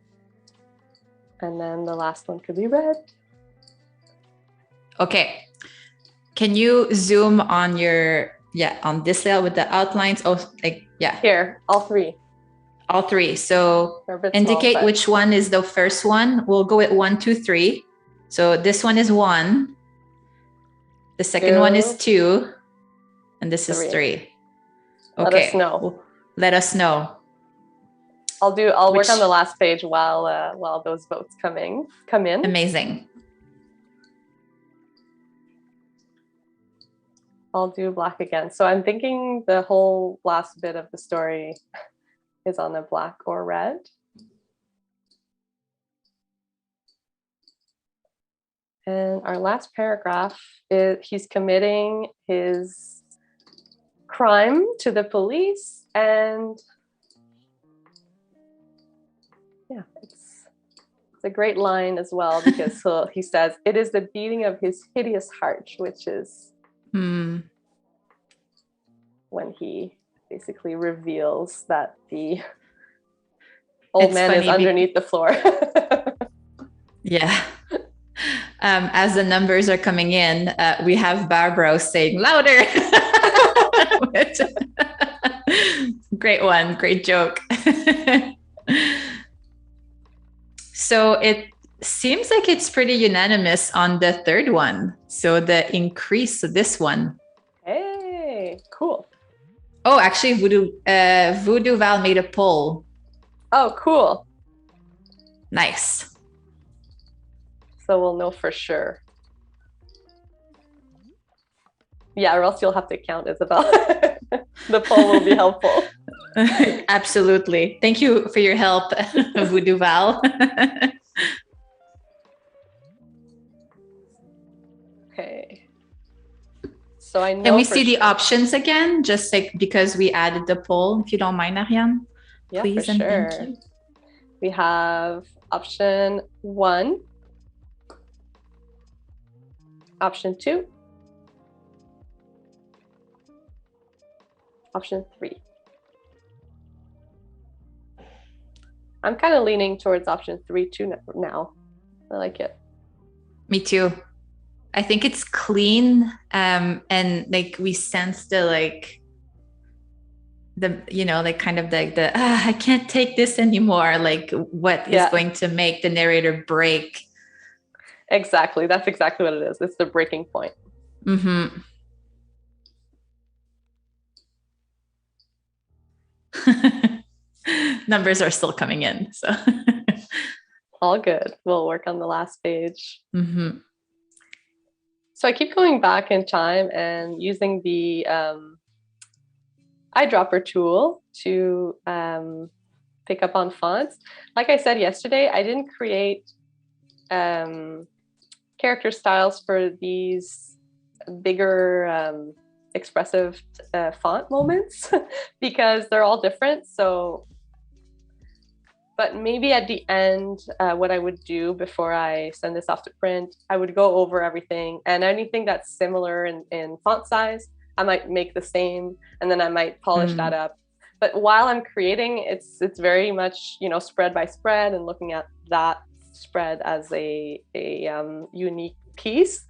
And then the last one could be red.
Okay. Can you zoom on your, on this layout with the outlines? Oh, like, yeah.
Here, all three.
All three. So indicate small, which one is the first one. We'll go with 1, 2, 3. So this one is 1. The second one is 2. And this is 3. Okay.
Let us know.
Let us know.
I'll work on the last page while those votes come in.
Amazing.
I'll do black again. So I'm thinking the whole last bit of the story is on the black or red. And our last paragraph is he's committing his crime to the police, and yeah, it's a great line as well, because he says, it is the beating of his hideous heart, which is when he basically reveals that the old man is underneath the floor.
Yeah. As the numbers are coming in, we have Barbara saying louder. Great one. Great joke. So it seems like it's pretty unanimous on the third one. So the increase, so this one.
Hey, cool.
Oh, actually, VooDoo Val made a poll.
Oh, cool.
Nice.
So we'll know for sure. Yeah, or else you'll have to count, Isabel. The poll will be helpful.
Absolutely. Thank you for your help, VooDoo Val.
Okay. So I know.
Can we see the options again? Just like because we added the poll, if you don't mind, Ariane.
Yeah,
please,
for
and
sure.
thank you.
We have option 1, option 2, option 3. I'm kind of leaning towards option 3 too now. I like it.
Me too. I think it's clean, and like we sense the like kind of I can't take this anymore. Like what is going to make the narrator break?
Exactly. That's exactly what it is. It's the breaking point.
Mm-hmm. Numbers are still coming in, so
all good. We'll work on the last page.
Mm-hmm.
So I keep going back in time and using the eyedropper tool to pick up on fonts. Like I said yesterday, I didn't create character styles for these bigger expressive font moments because they're all different. So, but maybe at the end, what I would do before I send this off to print, I would go over everything, and anything that's similar in font size, I might make the same, and then I might polish that up. But while I'm creating, it's very much, spread by spread and looking at that spread as a unique piece.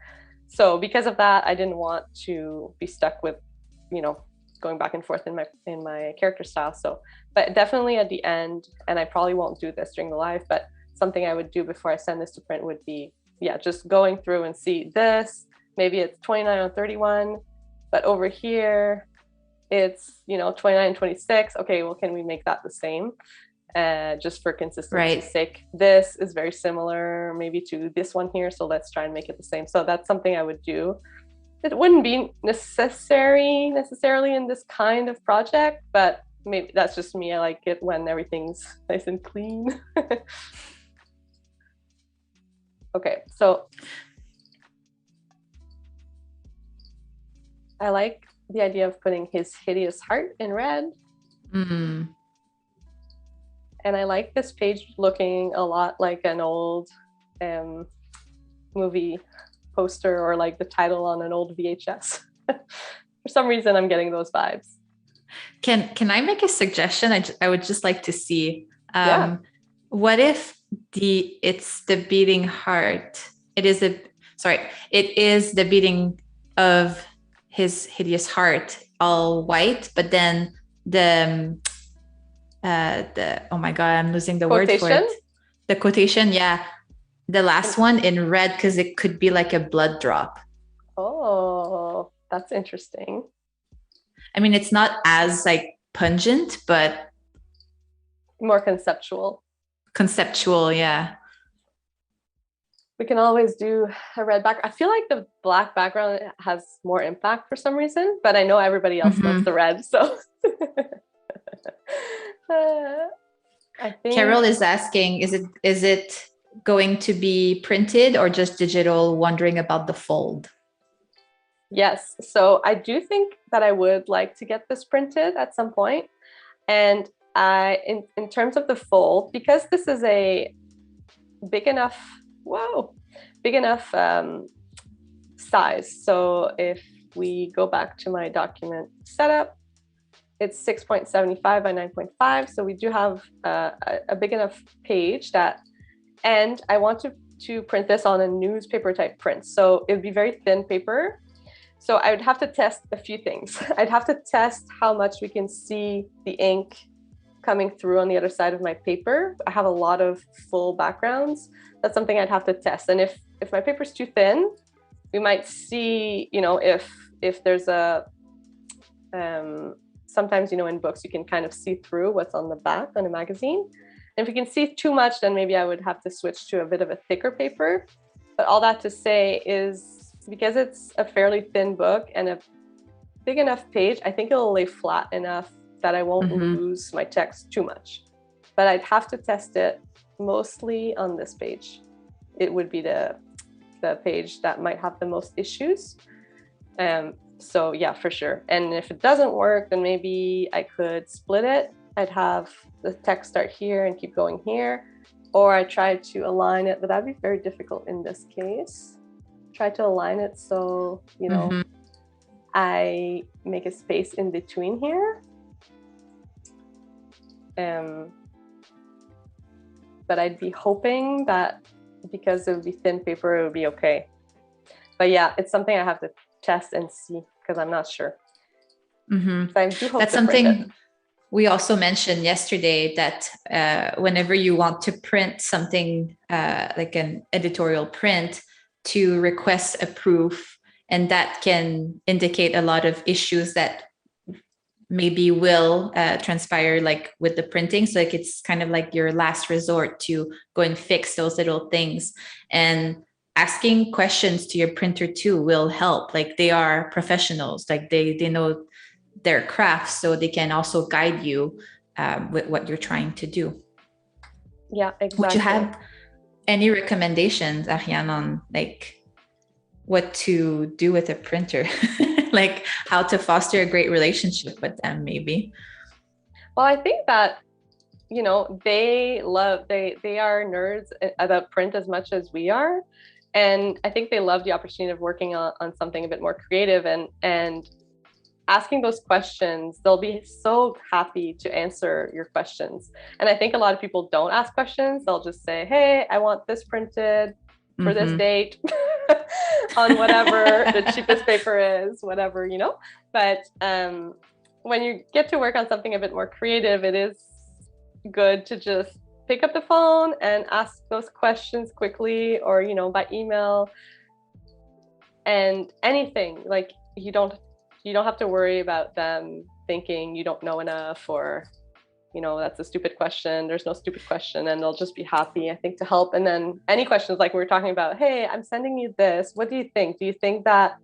So because of that, I didn't want to be stuck with, going back and forth in my character style. So, but definitely at the end, and I probably won't do this during the live, but something I would do before I send this to print would be, just going through and see this. Maybe it's 29 on 31, but over here it's 29 and 26. Okay, well, can we make that the same? Just for consistency's sake. This is very similar maybe to this one here, so let's try and make it the same. So that's something I would do. It wouldn't be necessarily in this kind of project, but maybe that's just me. I like it when everything's nice and clean. Okay, so I like the idea of putting his hideous heart in red.
Mm-hmm.
And I like this page looking a lot like an old movie poster, or like the title on an old VHS. For some reason, I'm getting those vibes.
Can I make a suggestion? I would just like to see. What if it's the beating heart? It is the beating of his hideous heart, all white, but then the oh my god, I'm losing the word for it. The quotation, the last one in red, because it could be like a blood drop.
Oh, that's interesting.
I mean, it's not as like pungent, but
more conceptual.
Yeah.
We can always do a red background. I feel like the black background has more impact for some reason, but I know everybody else loves the red, so I think
Carol is asking, is it going to be printed or just digital, wondering about the fold?
Yes, so I do think that I would like to get this printed at some point. And in terms of the fold, because this is a big enough size. So if we go back to my document setup, it's 6.75 by 9.5. So we do have a big enough page and I want to print this on a newspaper type print. So it would be very thin paper. So I would have to test a few things. I'd have to test how much we can see the ink coming through on the other side of my paper. I have a lot of full backgrounds. That's something I'd have to test. And if my paper's too thin, we might see, if there's a, sometimes, in books, you can kind of see through what's on the back on a magazine. And if you can see too much, then maybe I would have to switch to a bit of a thicker paper. But all that to say is, because it's a fairly thin book and a big enough page, I think it'll lay flat enough that I won't lose my text too much. But I'd have to test it mostly on this page. It would be the page that might have the most issues. So yeah, for sure. And if it doesn't work, then maybe I could split it. I'd have the text start here and keep going here. Or I try to align it, but that'd be very difficult in this case. Try to align it so, I make a space in between here. But I'd be hoping that because it would be thin paper, it would be okay. But yeah, it's something I have to test and see because I'm not sure.
Mm-hmm.
So I do hope
that's something we also mentioned yesterday that whenever you want to print something like an editorial print, to request a proof, and that can indicate a lot of issues that maybe will transpire like with the printing. So like it's kind of like your last resort to go and fix those little things. And asking questions to your printer too will help. Like they are professionals, like they know their craft, so they can also guide you with what you're trying to do.
Yeah, exactly.
Would you have any recommendations, Ariane, on like what to do with a printer? Like how to foster a great relationship with them, maybe?
Well, I think that, you know, they are nerds about print as much as we are. And I think they love the opportunity of working on something a bit more creative, and asking those questions. They'll be so happy to answer your questions. And I think a lot of people don't ask questions. They'll just say, hey, I want this printed for this date on whatever the cheapest paper is, whatever, you know. But when you get to work on something a bit more creative, it is good to just pick up the phone and ask those questions quickly, or, you know, by email. And anything, like you don't have to worry about them thinking you don't know enough, or, you know, that's a stupid question. There's no stupid question, and they'll just be happy, I think, to help. And then any questions, like we were talking about, hey, I'm sending you this. What do you think? Do you think that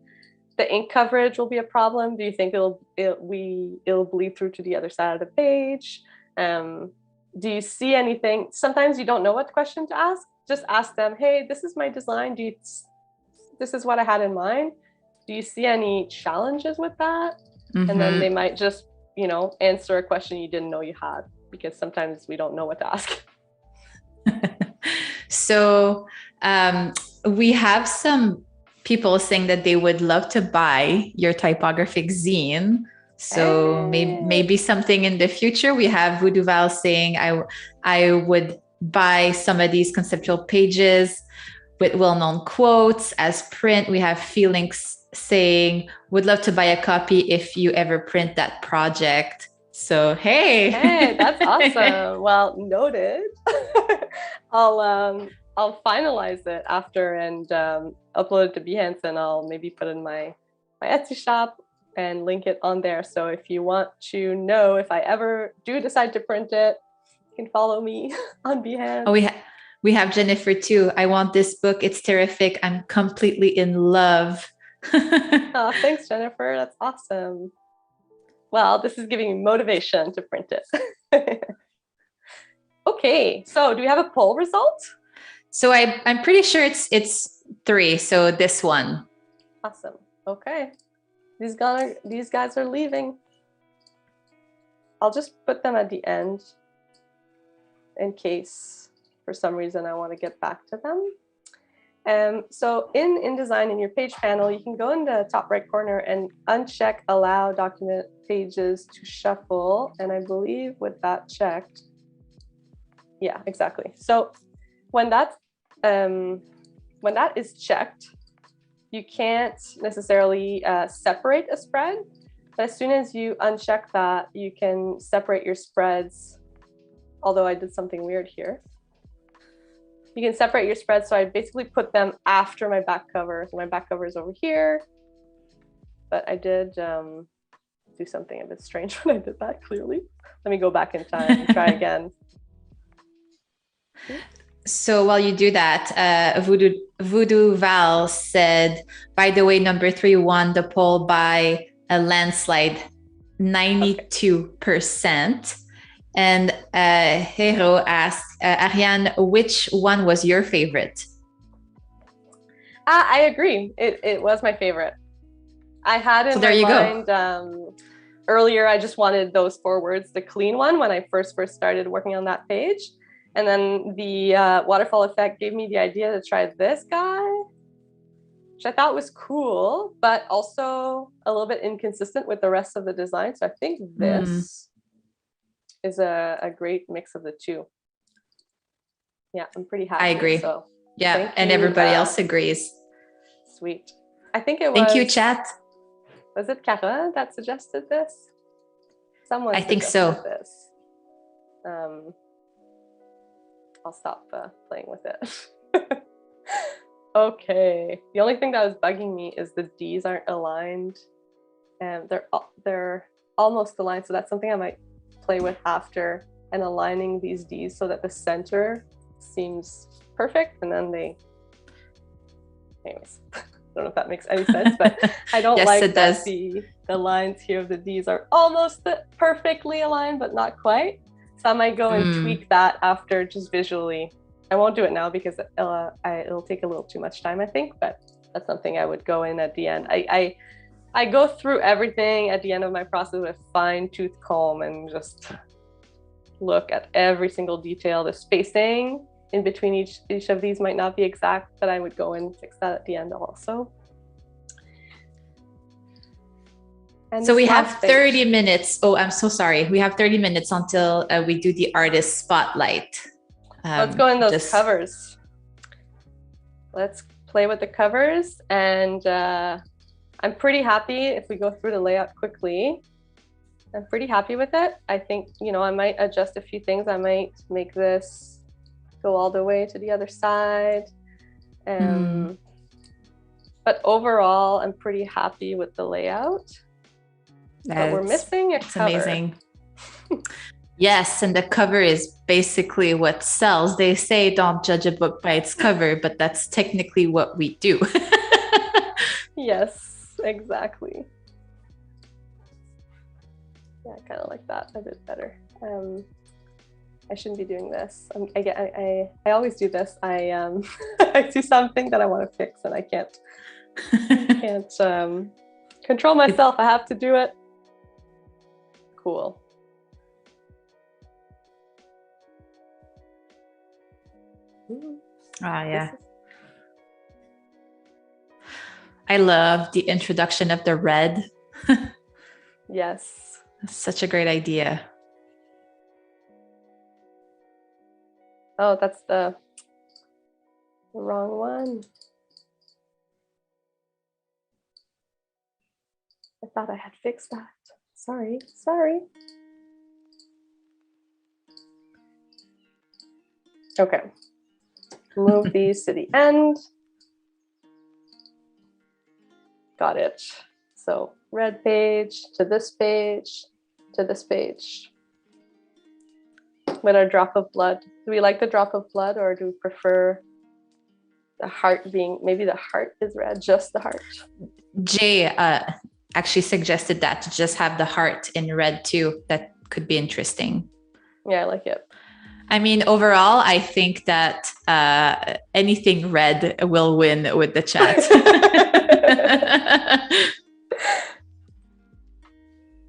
the ink coverage will be a problem? Do you think it'll bleed through to the other side of the page? Do you see anything? Sometimes you don't know what question to ask. Just ask them, hey, this is my design. This is what I had in mind. Do you see any challenges with that? And then they might just, you know, answer a question you didn't know you had, because sometimes we don't know what to ask.
So we have some people saying that they would love to buy your typographic zine. So maybe something in the future. We have VooDoo Val saying I would buy some of these conceptual pages with well-known quotes as print. We have Felix saying would love to buy a copy if you ever print that project. So hey,
that's awesome. Well, noted. I'll finalize it after and upload it to Behance, and I'll maybe put it in my Etsy shop and link it on there. So if you want to know if I ever do decide to print it, you can follow me on Behance.
Oh, we have Jennifer too. I want this book. It's terrific. I'm completely in love.
Oh, thanks, Jennifer. That's awesome. Well, this is giving me motivation to print it. Okay, so do we have a poll result?
So I'm pretty sure it's 3. So this one.
Awesome. Okay. These guys are leaving. I'll just put them at the end in case for some reason I want to get back to them. So in InDesign, in your page panel, you can go in the top right corner and uncheck allow document pages to shuffle. And I believe with that checked, yeah, exactly. So when that is checked, you can't necessarily separate a spread. But as soon as you uncheck that, you can separate your spreads. Although I did something weird here. You can separate your spreads. So I basically put them after my back cover. So my back cover is over here. But I did do something a bit strange when I did that, clearly. Let me go back in time and try again.
So while you do that, VooDoo Val said, by the way, number 3 won the poll by a landslide, 92%. And Hero asked, Ariane, which one was your favorite?
I agree. It was my favorite. I had in my mind earlier, I just wanted those 4 words, the clean one, when I first started working on that page. And then the waterfall effect gave me the idea to try this guy, which I thought was cool, but also a little bit inconsistent with the rest of the design. So I think this is a great mix of the two. Yeah, I'm pretty happy.
I agree.
So
yeah, and everybody else agrees.
Sweet. I think it was...
Thank you, chat.
Was it Cara that suggested this? Someone
I think so.
this. I'll stop playing with it. Okay. The only thing that was bugging me is the D's aren't aligned, and they're almost aligned. So that's something I might play with after, and aligning these D's so that the center seems perfect, and then anyways. I don't know if that makes any sense, but I don't
Yes,
like
it
that
does.
the lines here of the D's are almost perfectly aligned, but not quite. So I might go and tweak that after, just visually. I won't do it now because it'll take a little too much time, I think, but that's something I would go in at the end. I go through everything at the end of my process with fine-tooth comb and just look at every single detail. The spacing in between each of these might not be exact, but I would go and fix that at the end also. And
so we have 30 minutes. Oh, I'm so sorry. We have 30 minutes until we do the artist spotlight.
Let's go in those covers. Let's play with the covers. And I'm pretty happy if we go through the layout quickly. I'm pretty happy with it. I think, I might adjust a few things. I might make this go all the way to the other side. But overall, I'm pretty happy with the layout. But we're missing a cover. Amazing.
Yes, and the cover is basically what sells. They say don't judge a book by its cover, but that's technically what we do.
Yes, exactly. Yeah, I kind of like that a bit better. I shouldn't be doing this. I always do this. I see something that I want to fix and I can't control myself. I have to do it. Cool.
Yeah. I love the introduction of the red.
Yes.
That's such a great idea.
Oh, that's the wrong one. I thought I had fixed that. Sorry. Okay. Move these to the end. Got it. So red page to this page to this page. With our drop of blood. Do we like the drop of blood, or do we prefer the heart being, maybe the heart is red, just the heart?
Jay actually suggested that, to just have the heart in red too. That could be interesting.
Yeah, I like it.
I mean, overall, I think that anything red will win with the chat.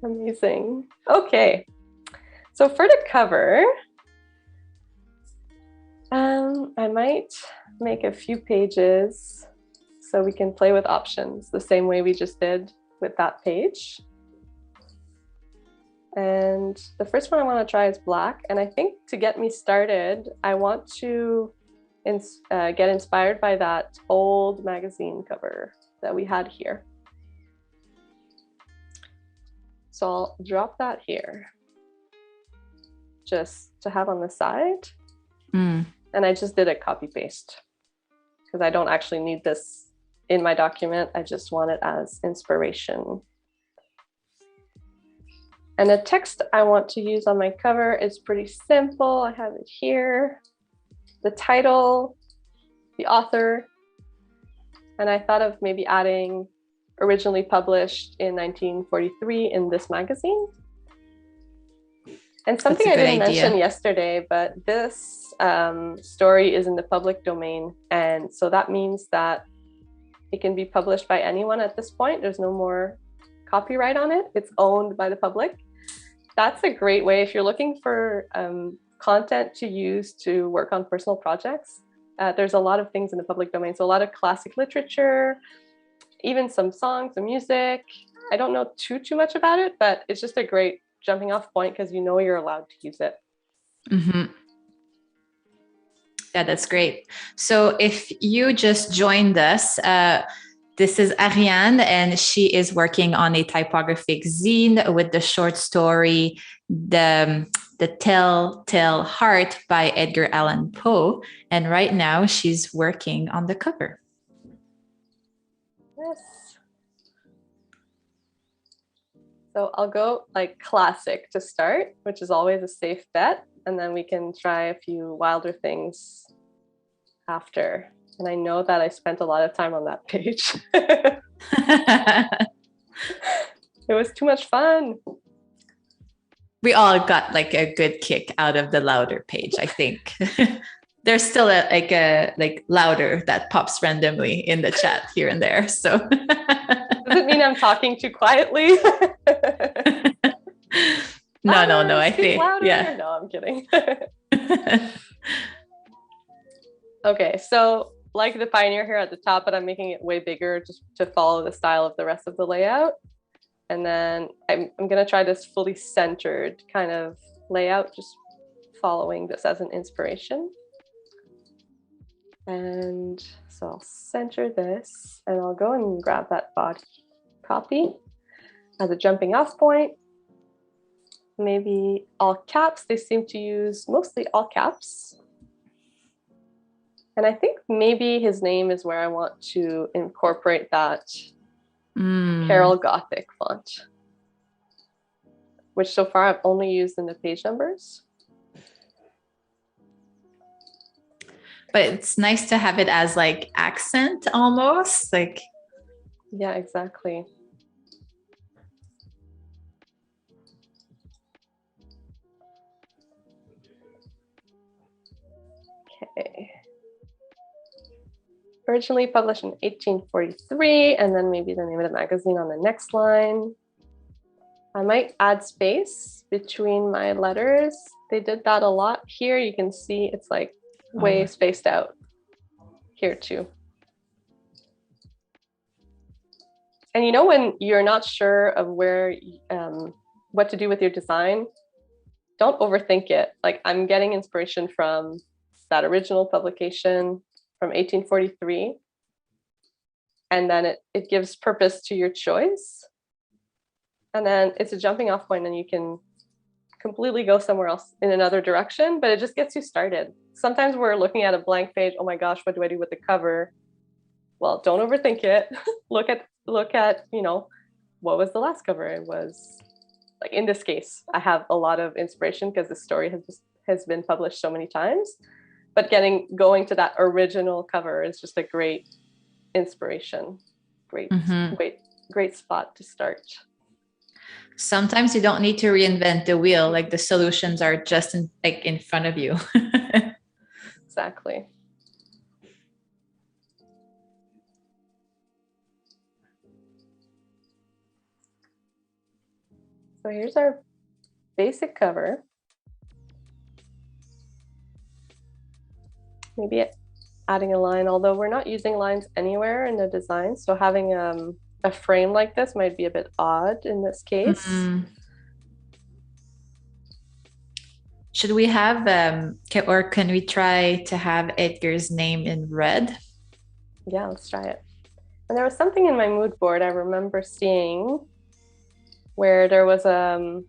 Amazing. Okay. So for the cover, I might make a few pages so we can play with options the same way we just did with that page. And the first one I want to try is black. And I think to get me started, I want to get inspired by that old magazine cover that we had here. So I'll drop that here just to have on the side. And I just did a copy paste because I don't actually need this in my document. I just want it as inspiration. And the text I want to use on my cover is pretty simple. I have it here, the title, the author, and I thought of maybe adding originally published in 1943 in this magazine. And something I didn't mention yesterday, but this story is in the public domain. And so that means that it can be published by anyone at this point. There's no more copyright on it. It's owned by the public. That's a great way if you're looking for content to use to work on personal projects. There's a lot of things in the public domain. So a lot of classic literature, even some songs and music. I don't know too much about it, but it's just a great jumping off point because you know you're allowed to use it.
Mm-hmm. Yeah, that's great. So if you just joined us, This is Ariane, and she is working on a typographic zine with the short story, the Telltale Heart by Edgar Allan Poe. And right now she's working on the cover.
Yes. So I'll go like classic to start, which is always a safe bet. And then we can try a few wilder things after. And I know that I spent a lot of time on that page. It was too much fun.
We all got like a good kick out of the louder page, I think. There's still a louder that pops randomly in the chat here and there. So
does it mean I'm talking too quietly?
No. I think
louder.
Yeah.
No, I'm kidding. Okay, so like the pioneer here at the top, but I'm making it way bigger just to follow the style of the rest of the layout. And then I'm going to try this fully centered kind of layout, just following this as an inspiration. And so I'll center this and I'll go and grab that body copy as a jumping off point. Maybe all caps. They seem to use mostly all caps. And I think maybe his name is where I want to incorporate that Carol Gothic font, which so far I've only used in the page numbers.
But it's nice to have it as like accent almost, like.
Yeah, exactly. Okay. Originally published in 1843, and then maybe the name of the magazine on the next line. I might add space between my letters. They did that a lot. Here you can see it's like way spaced out. Here too. And you know, when you're not sure of where, what to do with your design, don't overthink it. Like, I'm getting inspiration from that original publication from 1843. And then it gives purpose to your choice. And then it's a jumping off point and you can completely go somewhere else in another direction, but it just gets you started. Sometimes we're looking at a blank page. Oh my gosh, what do I do with the cover? Well, don't overthink it. Look at, you know, what was the last cover? It was like, in this case, I have a lot of inspiration because the story has been published so many times, but going to that original cover is just a great inspiration. Great spot to start.
Sometimes you don't need to reinvent the wheel. Like, the solutions are just in front of you.
Exactly. So here's our basic cover. Maybe adding a line, although we're not using lines anywhere in the design. So having a frame like this might be a bit odd in this case.
Should we have, or can we try to have Edgar's name in red?
Yeah, let's try it. And there was something in my mood board I remember seeing where there was a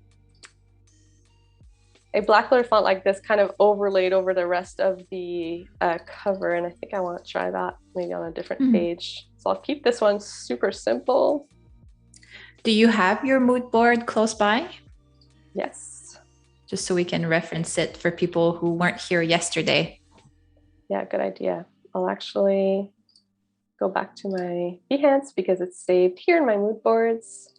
black letter font like this kind of overlaid over the rest of the cover. And I think I want to try that maybe on a different page. So I'll keep this one super simple.
Do you have your mood board close by?
Yes.
Just so we can reference it for people who weren't here yesterday.
Yeah, good idea. I'll actually go back to my Behance because it's saved here in my mood boards.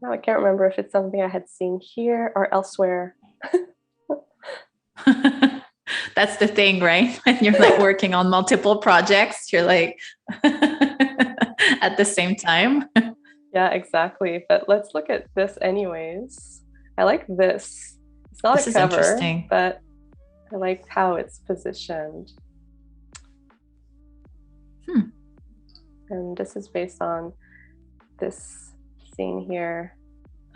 Now I can't remember if it's something I had seen here or elsewhere.
That's the thing, right? When you're like working on multiple projects, you're like at the same time.
Yeah, exactly. But let's look at this anyways. I like this. It's not a cover, but I like how it's positioned. And this is based on this scene here.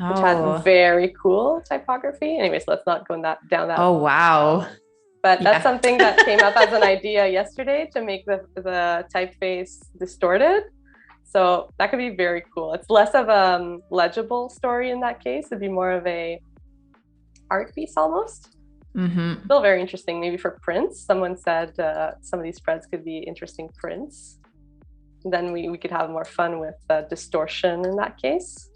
which had
Oh,
very cool typography. Anyways, let's not go down that.
oh, wow.
But that's something that came up as an idea yesterday to make the typeface distorted. So that could be very cool. It's less of a legible story in that case. It'd be more of a art piece almost.
Mm-hmm.
Still very interesting. Maybe for prints. Someone said some of these spreads could be interesting prints. Then we could have more fun with distortion in that case.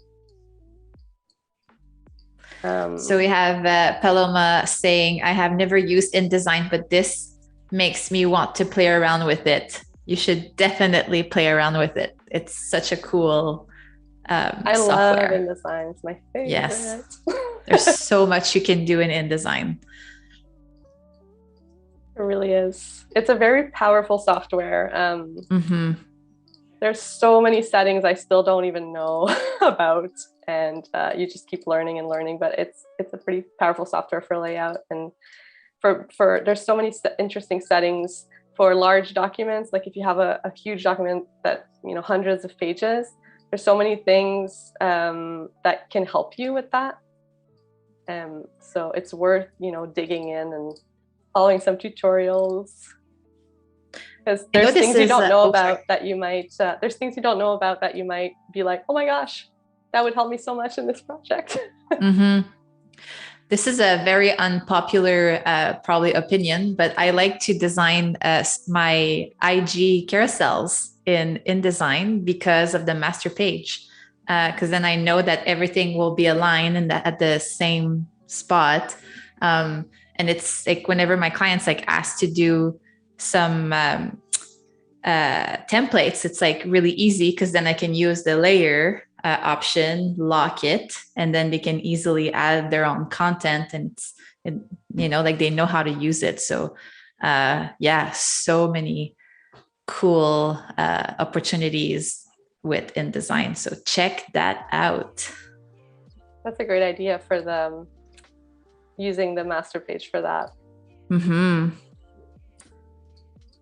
So we have Paloma saying, I have never used InDesign, but this makes me want to play around with it. You should definitely play around with it. It's such a cool
I
software.
love InDesign. It's my favorite.
Yes. There's so much you can do in InDesign.
It really is. It's a very powerful software. There's so many settings I still don't even know about. And you just keep learning and learning, but it's a pretty powerful software for layout, and for there's so many interesting settings for large documents. Like if you have a huge document that, you know, hundreds of pages, there's so many things that can help you with that. So it's worth, you know, digging in and following some tutorials, because there's things you don't know about that you might there's things you don't know about that you might be like, oh my gosh, that would help me so much in this project.
This is a very unpopular probably opinion, but I like to design my IG carousels in InDesign because of the master page. Because then I know that everything will be aligned and at the same spot. And it's like whenever my clients like ask to do some templates, it's like really easy because then I can use the layer option, lock it, and then they can easily add their own content, and you know, like they know how to use it. So yeah, so many cool opportunities with InDesign. So check that out.
That's a great idea for them, using the master page for that.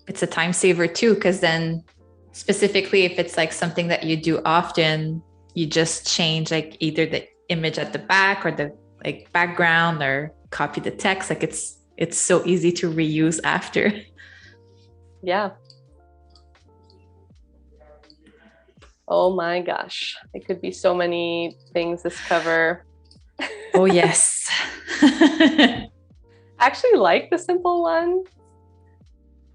It's a time saver too, because then specifically if it's like something that you do often, you just change like either the image at the back or the like background, or copy the text. Like it's so easy to reuse after.
Yeah. Oh my gosh, it could be so many things this cover.
Oh yes.
I actually like the simple one,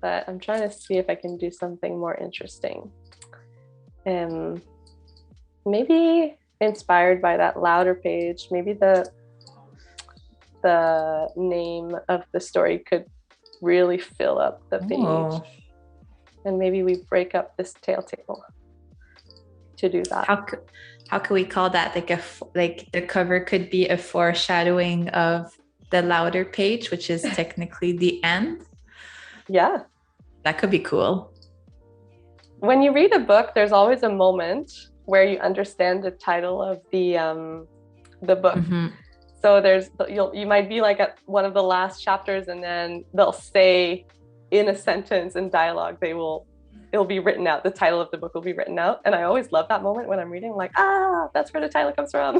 but I'm trying to see if I can do something more interesting. Maybe inspired by that louder page, maybe the name of the story could really fill up the page. Oh. And maybe we break up this tale to do that.
How could we call that? Like the cover could be a foreshadowing of the louder page, which is technically the end.
Yeah.
That could be cool.
When you read a book, there's always a moment where you understand the title of the book. So you might be like at one of the last chapters, and then they'll say in a sentence in dialogue, it'll be written out. The title of the book will be written out. And I always love that moment when I'm reading, like, that's where the title comes from.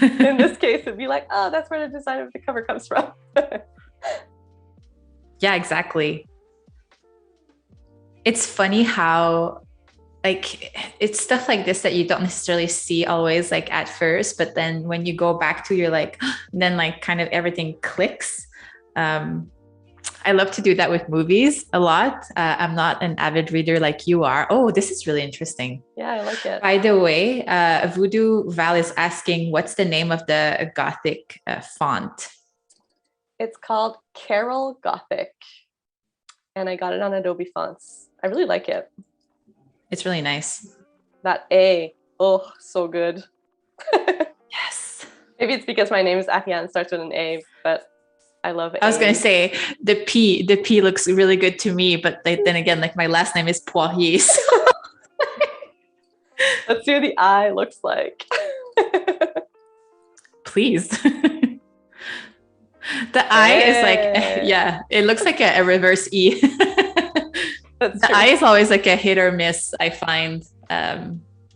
In this case, it'd be like, that's where the design of the cover comes from.
Yeah, exactly. It's funny how like it's stuff like this that you don't necessarily see always like at first, but then when you go back to, you're like, then like kind of everything clicks. I love to do that with movies a lot. I'm not an avid reader like you are. Oh, this is really interesting.
Yeah, I like it.
By the way, VooDoo Val is asking, what's the name of the Gothic font?
It's called Carol Gothic, and I got it on Adobe Fonts. I really like it.
It's really nice.
That A, oh, so good.
Yes.
Maybe it's because my name is Ariane, starts with an A, but I love it.
I was going to say the P looks really good to me, but then again, like my last name is Poirier. So.
Let's see what the I looks like.
Please. The I is like, yeah, it looks like a reverse E. The I is always like a hit or miss, I find.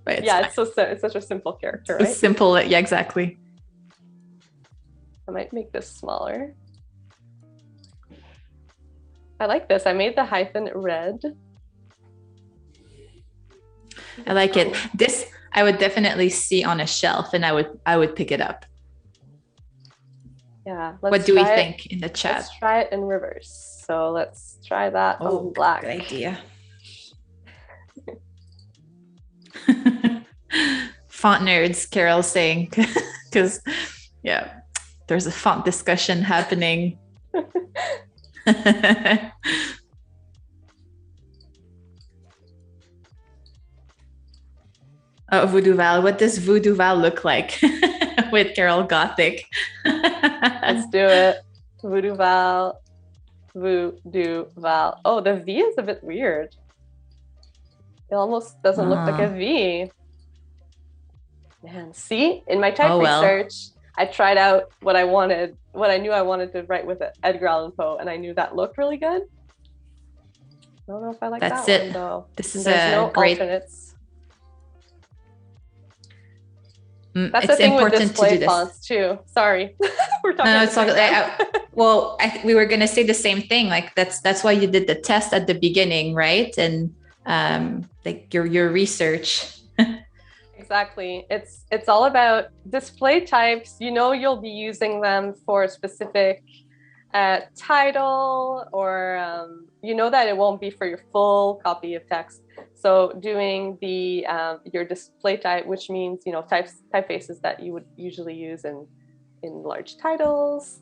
but it's
yeah,
fine.
it's such a simple character,
So
right?
simple. Yeah, exactly.
I might make this smaller. I like this. I made the hyphen red.
I like it. This I would definitely see on a shelf, and I would pick it up.
Yeah.
What do we think in the chat?
Let's try it in reverse. So let's try that on black.
Good idea. Font nerds, Carol saying, because yeah, there's a font discussion happening. Oh, VooDoo Val. What does VooDoo Val look like with Carol Gothic?
Let's do it. VooDoo Val. VooDoo Val. Oh, the V is a bit weird. It almost doesn't look like a V. Man, see, in my type research, I tried out what I wanted, what I knew I wanted to write with Edgar Allan Poe, and I knew that looked really good. I don't know if I like that one, though.
This is
no
great
alternates. That's the thing with display fonts too. Sorry, we're talking. No, it's
well, we were gonna say the same thing. Like that's why you did the test at the beginning, right? And like your research.
Exactly. It's all about display types. You know, you'll be using them for a specific title, or you know that it won't be for your full copy of text. So doing the your display type, which means, you know, typefaces that you would usually use in large titles,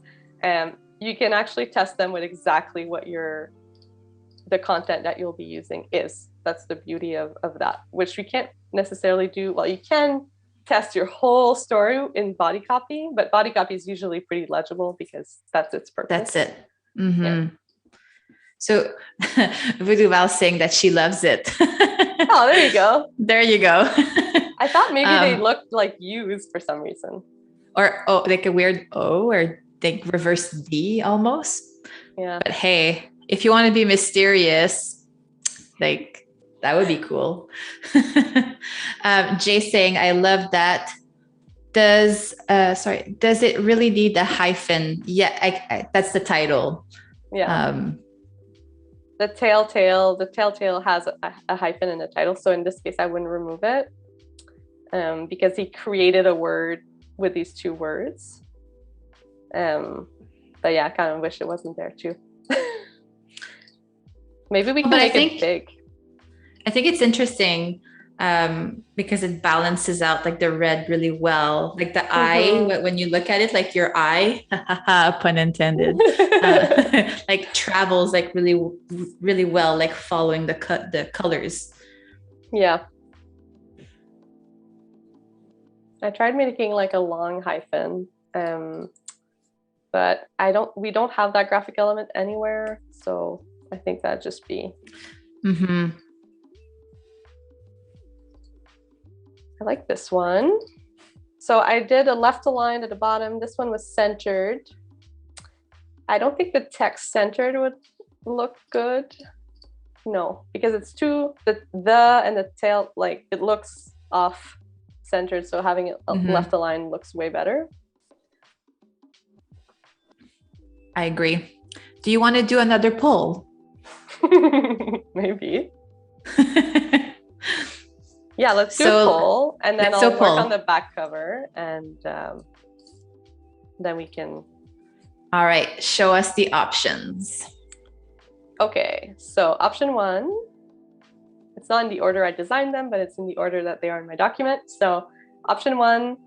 you can actually test them with exactly what the content that you'll be using is. That's the beauty of that, which we can't necessarily do. Well, you can test your whole story in body copy, but body copy is usually pretty legible because that's its purpose.
That's it. Mm-hmm. Yeah. So VooDoo Val saying that she loves it.
Oh, there you go.
There you go.
I thought maybe they looked like U's for some reason.
Or like a weird O, or like reverse D almost.
Yeah.
But hey, if you want to be mysterious, like that would be cool. Jay saying, I love that. Does it really need the hyphen? Yeah, that's the title.
Yeah. The telltale has a hyphen in the title. So in this case, I wouldn't remove it because he created a word with these two words. But yeah, I kind of wish it wasn't there too. Maybe we can make it big.
I think it's interesting because it balances out like the red really well. Like the eye, when you look at it, like your eye, pun intended, like travels like really, really well, like following the colors.
Yeah. I tried making like a long hyphen, but we don't have that graphic element anywhere. So I think that'd just be.
Mm-hmm.
I like this one. So I did a left align at the bottom. This one was centered. I don't think the text centered would look good. No, because it's too the and the tail, like it looks off centered. So having it left align looks way better.
I agree. Do you want to do another poll?
Maybe. Yeah, let's do a poll, and then I'll work on the back cover, and then we can.
All right, show us the options.
Okay, so option 1, it's not in the order I designed them, but it's in the order that they are in my document. So option 1,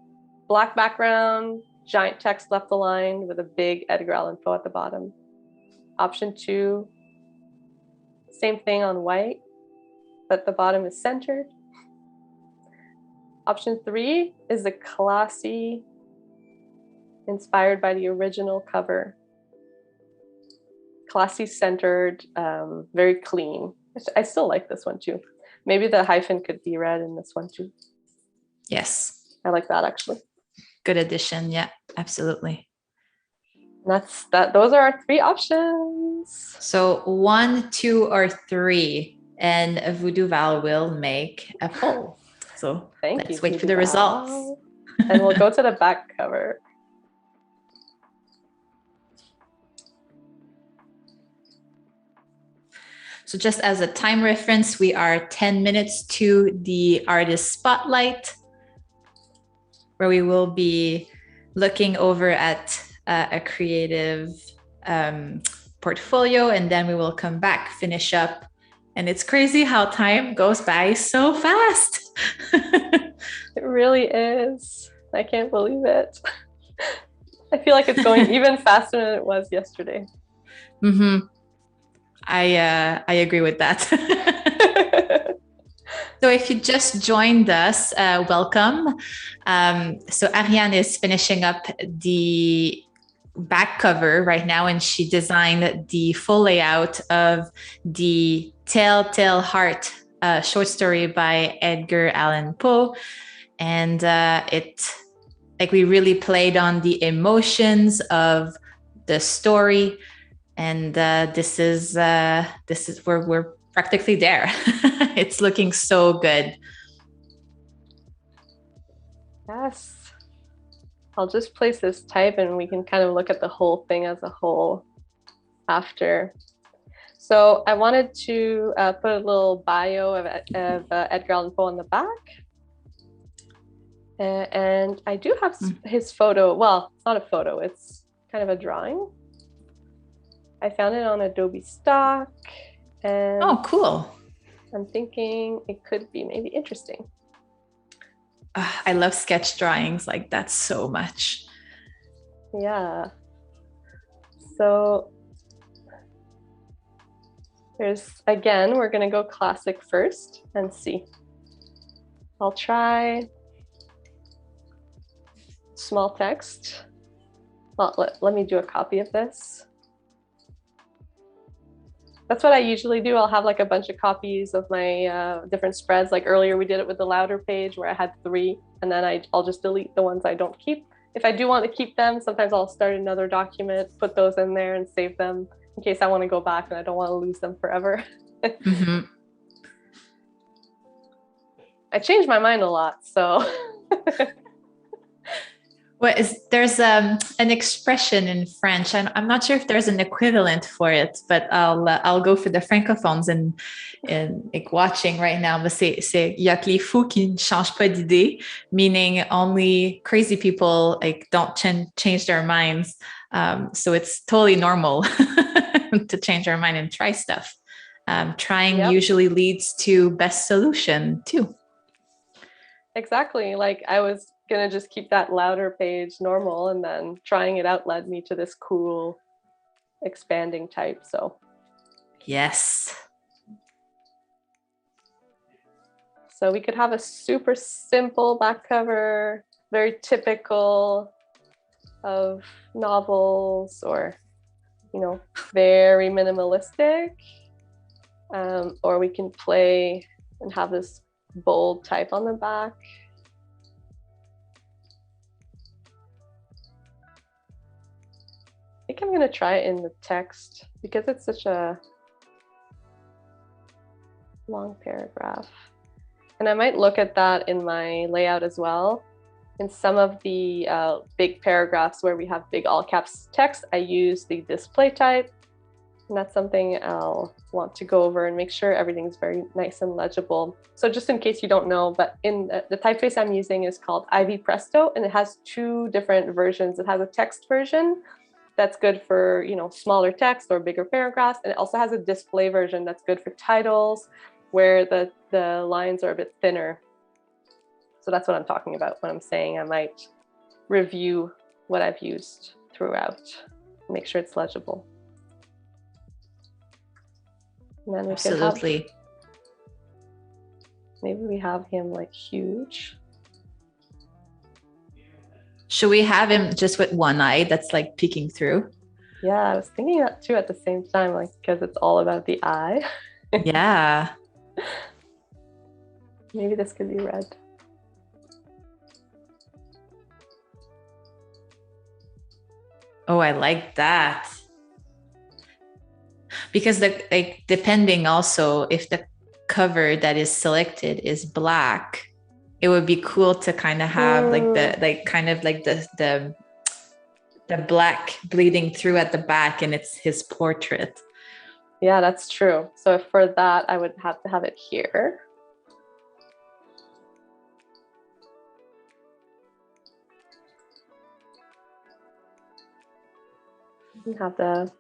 black background, giant text left aligned with a big Edgar Allan Poe at the bottom. Option 2, same thing on white, but the bottom is centered. Option 3 is the classy, inspired by the original cover. Classy, centered, very clean. I still like this one too. Maybe the hyphen could be red in this one too.
Yes.
I like that actually.
Good addition. Yeah, absolutely.
Those are our 3 options.
So 1, 2, or 3, and VooDoo Val will make a poll. So
Thank you.
let's wait for the results.
And we'll go to the back cover.
So just as a time reference, we are 10 minutes to the artist spotlight, where we will be looking over at a creative portfolio, and then we will come back, finish up. And it's crazy how time goes by so fast.
It really is. I can't believe it. I feel like it's going even faster than it was yesterday.
Mm-hmm. I agree with that. So if you just joined us, welcome. So Ariane is finishing up the back cover right now, and she designed the full layout of the Telltale Heart short story by Edgar Allan Poe. And we really played on the emotions of the story. And this is where we're practically there. It's looking so good.
Yes. I'll just place this type and we can kind of look at the whole thing as a whole after. So I wanted to put a little bio of Edgar Allan Poe on the back. And I do have his photo. Well, it's not a photo, it's kind of a drawing. I found it on Adobe stock. And
oh, cool.
I'm thinking it could be maybe interesting.
I love sketch drawings like that so much.
Yeah. So again, we're going to go classic first and see. I'll try small text. Well, let me do a copy of this. That's what I usually do. I'll have like a bunch of copies of my different spreads. Like earlier we did it with the louder page where I had 3, and then I'll just delete the ones I don't keep. If I do want to keep them, sometimes I'll start another document, put those in there and save them in case I want to go back and I don't want to lose them forever.
Mm-hmm.
I changed my mind a lot, so.
There's an expression in French. I'm not sure if there's an equivalent for it, but I'll go for the francophones and like watching right now. But c'est y a que les fous qui ne changent pas d'idée, meaning only crazy people like don't change their minds. So it's totally normal to change our mind and try stuff. Trying usually leads to best solution too.
Exactly. Like I was gonna just keep that louder page normal, and then trying it out led me to this cool expanding type. So
yes.
So we could have a super simple back cover, very typical of novels, or very minimalistic, or we can play and have this bold type on the back. I think I'm going to try it in the text because it's such a long paragraph. And I might look at that in my layout as well. In some of the big paragraphs where we have big all caps text, I use the display type. And that's something I'll want to go over and make sure everything's very nice and legible. So just in case you don't know, but in the typeface I'm using is called Ivy Presto, and it has 2 different versions. It has a text version that's good for smaller text or bigger paragraphs, and it also has a display version that's good for titles where the lines are a bit thinner. So that's what I'm talking about when I'm saying I might review what I've used throughout, make sure it's legible. And then we
absolutely.
Maybe we have him like huge.
Should we have him just with one eye that's like peeking through?
Yeah, I was thinking that too at the same time, like because it's all about the eye.
Yeah.
Maybe this could be red.
Oh, I like that. Because depending also if the cover that is selected is black, it would be cool to kind of have the black bleeding through at the back, and it's his portrait.
Yeah, that's true. So for that, I would have to have it here. We have the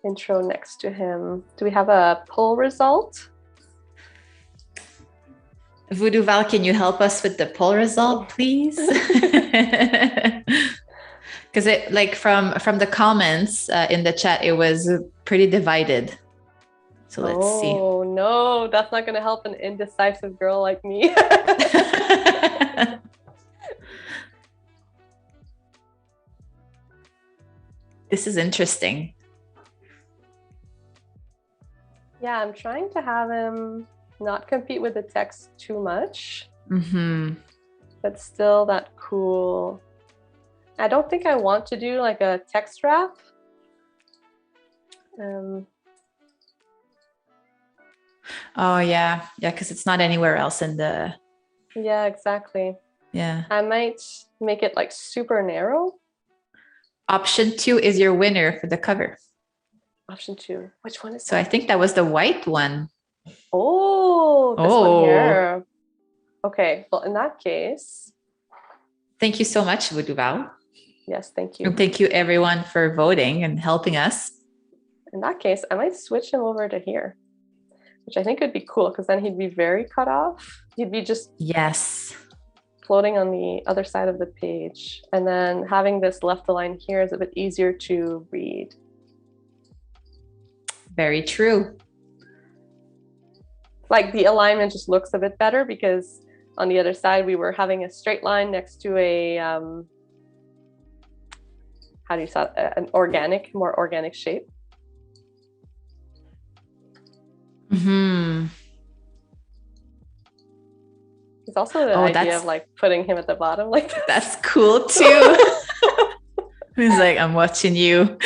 intro next to him. Do we have a poll result?
VooDoo Val, can you help us with the poll result, please? Because it, like, from the comments in the chat, it was pretty divided. So let's see.
Oh no, that's not going to help an indecisive girl like me.
This is interesting.
Yeah, I'm trying to have him not compete with the text too much, but still that cool. I don't think I want to do like a text wrap.
Oh yeah, because it's not anywhere else in the.
Yeah, exactly.
Yeah.
I might make it like super narrow.
Option 2 is your winner for the cover.
Option 2. Which one is that?
So I think that was the white one.
Oh, this one here. Okay, well, in that case.
Thank you so much, VooDoo Val.
Yes, thank you.
And thank you everyone for voting and helping us.
In that case, I might switch him over to here, which I think would be cool because then he'd be very cut off. He'd be just floating on the other side of the page. And then having this left align here is a bit easier to read.
Very true.
Like the alignment just looks a bit better because on the other side, we were having a straight line next to a, how do you say it? An organic, more organic shape. It's also the idea of like putting him at the bottom like this.
That's cool too. He's like, I'm watching you.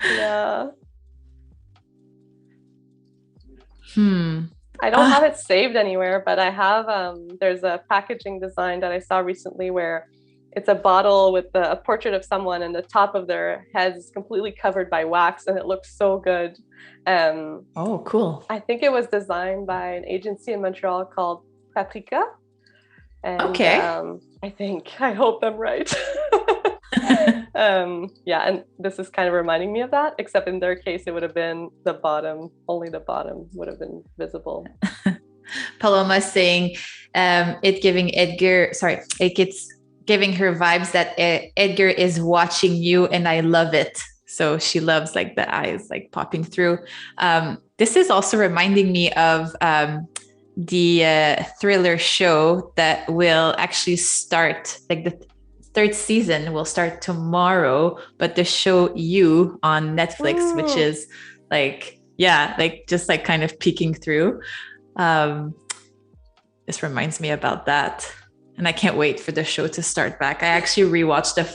Yeah. I don't have it saved anywhere, but I have, there's a packaging design that I saw recently where it's a bottle with a portrait of someone and the top of their head is completely covered by wax and it looks so good.
Oh, cool.
I think it was designed by an agency in Montreal called Paprika. And, I hope I'm right. Yeah, and this is kind of reminding me of that, except in their case, it would have been the bottom, only the bottom would have been visible.
Paloma saying it's giving her vibes that Edgar is watching you and I love it. So she loves like the eyes like popping through. This is also reminding me of the thriller show that will actually start, like the third season will start tomorrow, but the show You on Netflix, which is like, yeah, like just like kind of peeking through. This reminds me about that. And I can't wait for the show to start back. I actually rewatched the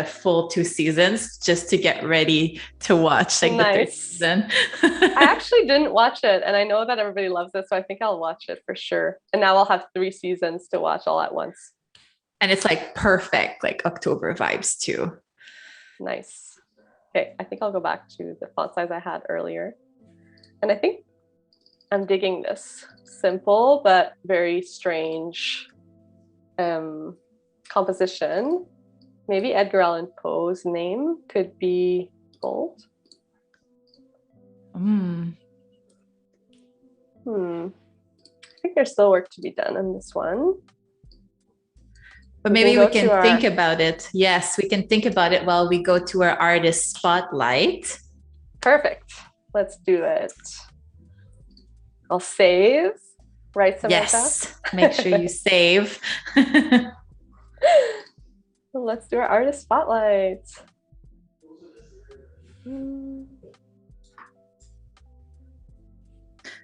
full 2 seasons just to get ready to watch like the third season.
I actually didn't watch it, and I know that everybody loves it, so I think I'll watch it for sure. And now I'll have 3 seasons to watch all at once.
And it's like perfect, like October vibes too.
Nice. Okay, I think I'll go back to the font size I had earlier. And I think I'm digging this simple but very strange composition. Maybe Edgar Allan Poe's name could be bold. I think there's still work to be done on this one.
But maybe we can think about it. Yes, we can think about it while we go to our artist spotlight.
Perfect. Let's do it. I'll save. Right, Samantha?
Yes, make sure you save.
Let's do our artist spotlight.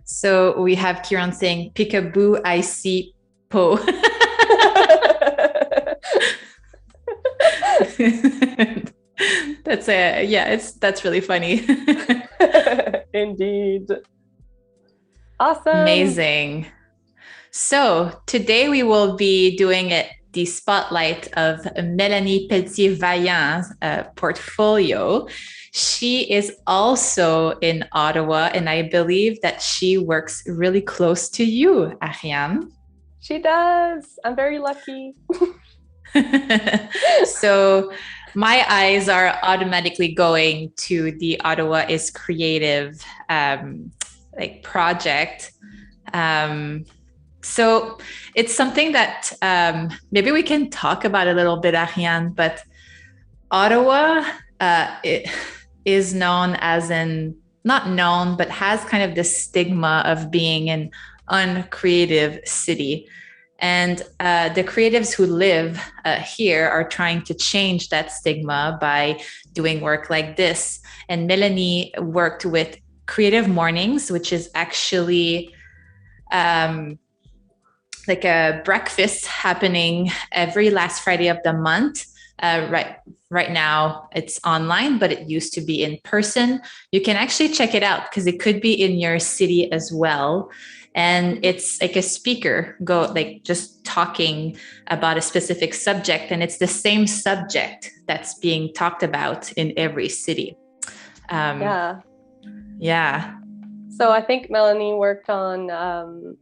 So we have Kieran saying, "Peekaboo, I see Poe." That's really funny.
Indeed. Awesome.
Amazing. So today we will be doing the spotlight of Mélanie Pelletier-Vaillant's portfolio. She is also in Ottawa, and I believe that she works really close to you, Ariane.
She does. I'm very lucky.
So my eyes are automatically going to the Ottawa is Creative project. So it's something that maybe we can talk about a little bit, Ariane, but Ottawa it is known as not known, but has kind of this stigma of being an uncreative city. And the creatives who live here are trying to change that stigma by doing work like this. And Mélanie worked with Creative Mornings, which is actually like a breakfast happening every last Friday of the month. Right now it's online, but it used to be in person. You can actually check it out because it could be in your city as well. And it's like a speaker just talking about a specific subject, and it's the same subject that's being talked about in every city.
Yeah.
So
I think Mélanie worked on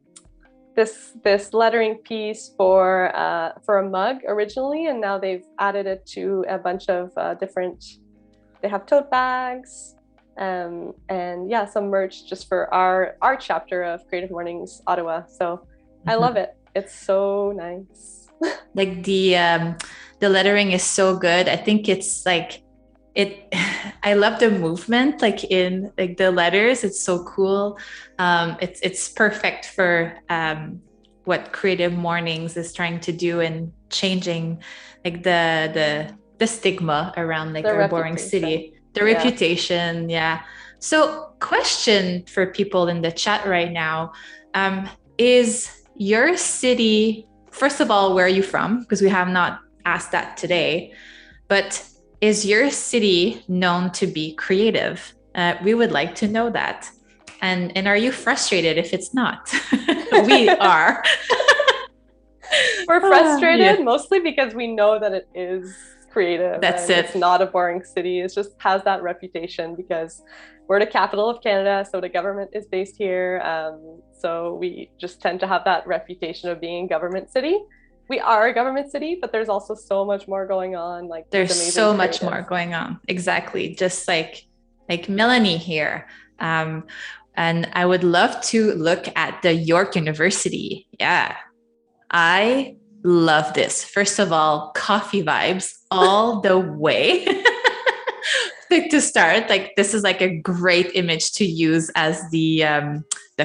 this lettering piece for a mug originally, and now they've added it to a bunch of different. They have tote bags. And some merch just for our chapter of Creative Mornings Ottawa. So I love it. It's so nice.
Like the lettering is so good. I think it's like I love the movement, like in like the letters. It's so cool. It's perfect for what Creative Mornings is trying to do and changing like the stigma around like our boring city. The reputation, yeah. So question for people in the chat right now, is your city, first of all, where are you from? Because we have not asked that today, but is your city known to be creative? We would like to know that. And are you frustrated if it's not? We are.
We're frustrated mostly because we know that it is creative.
That's it.
It's not a boring city. It just has that reputation because we're the capital of Canada, so the government is based here. So we just tend to have that reputation of being a government city. We are a government city, but there's also so much more going on. Like
there's so much more going on. Exactly, just like Mélanie here. And I would love to look at the York University. Yeah, I love this. First of all, coffee vibes all the way. Like to start, like this is like a great image to use as the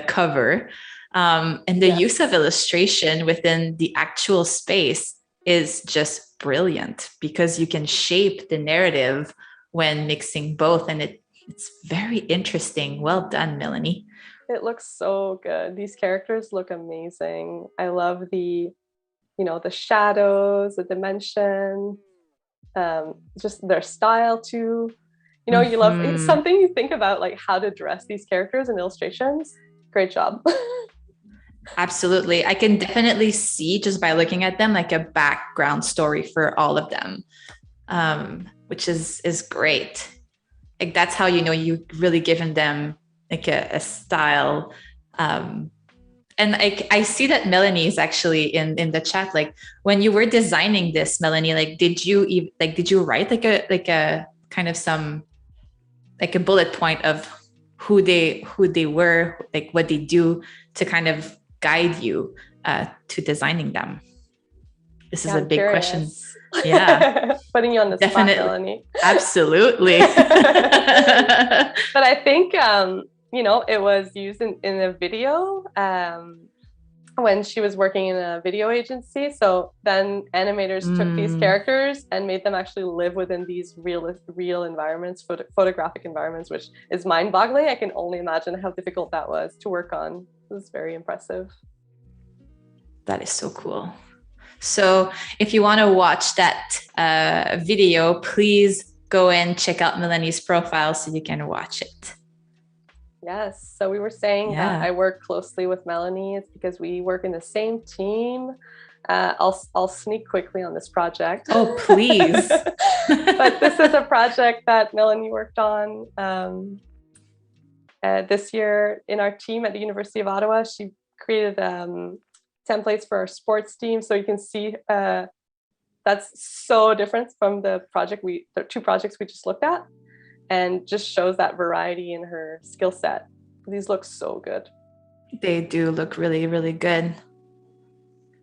cover. And the use of illustration within the actual space is just brilliant because you can shape the narrative when mixing both. And it's very interesting. Well done, Mélanie.
It looks so good. These characters look amazing. I love the shadows, the dimension, just their style too. You love it's something you think about, like how to dress these characters in illustrations. Great job.
Absolutely. I can definitely see just by looking at them like a background story for all of them, which is great. Like that's how you've really given them like a style. And I see that Mélanie is actually in the chat. Like when you were designing this, Mélanie, like did you write like a kind of some like a bullet point of who they were, like what they do to kind of guide you to designing them? This is a big question. Yeah.
Putting you on the spot, Mélanie.
Absolutely.
But I think it was used in a video when she was working in a video agency. So then animators took these characters and made them actually live within these real environments, photographic environments, which is mind-boggling. I can only imagine how difficult that was to work on. It was very impressive.
That is so cool. So if you want to watch that video, please go and check out Mélanie's profile so you can watch it.
Yes. So we were saying that
Yeah.
I work closely with Melanie. It's because we work in the same team. I'll sneak quickly on this project.
Oh, please.
But this is a project that Melanie worked on this year in our team at the University of Ottawa. She created templates for our sports team. So you can see that's so different from the two projects we just looked at, and just shows that variety in her skill set. These look so good.
They do look really, really good.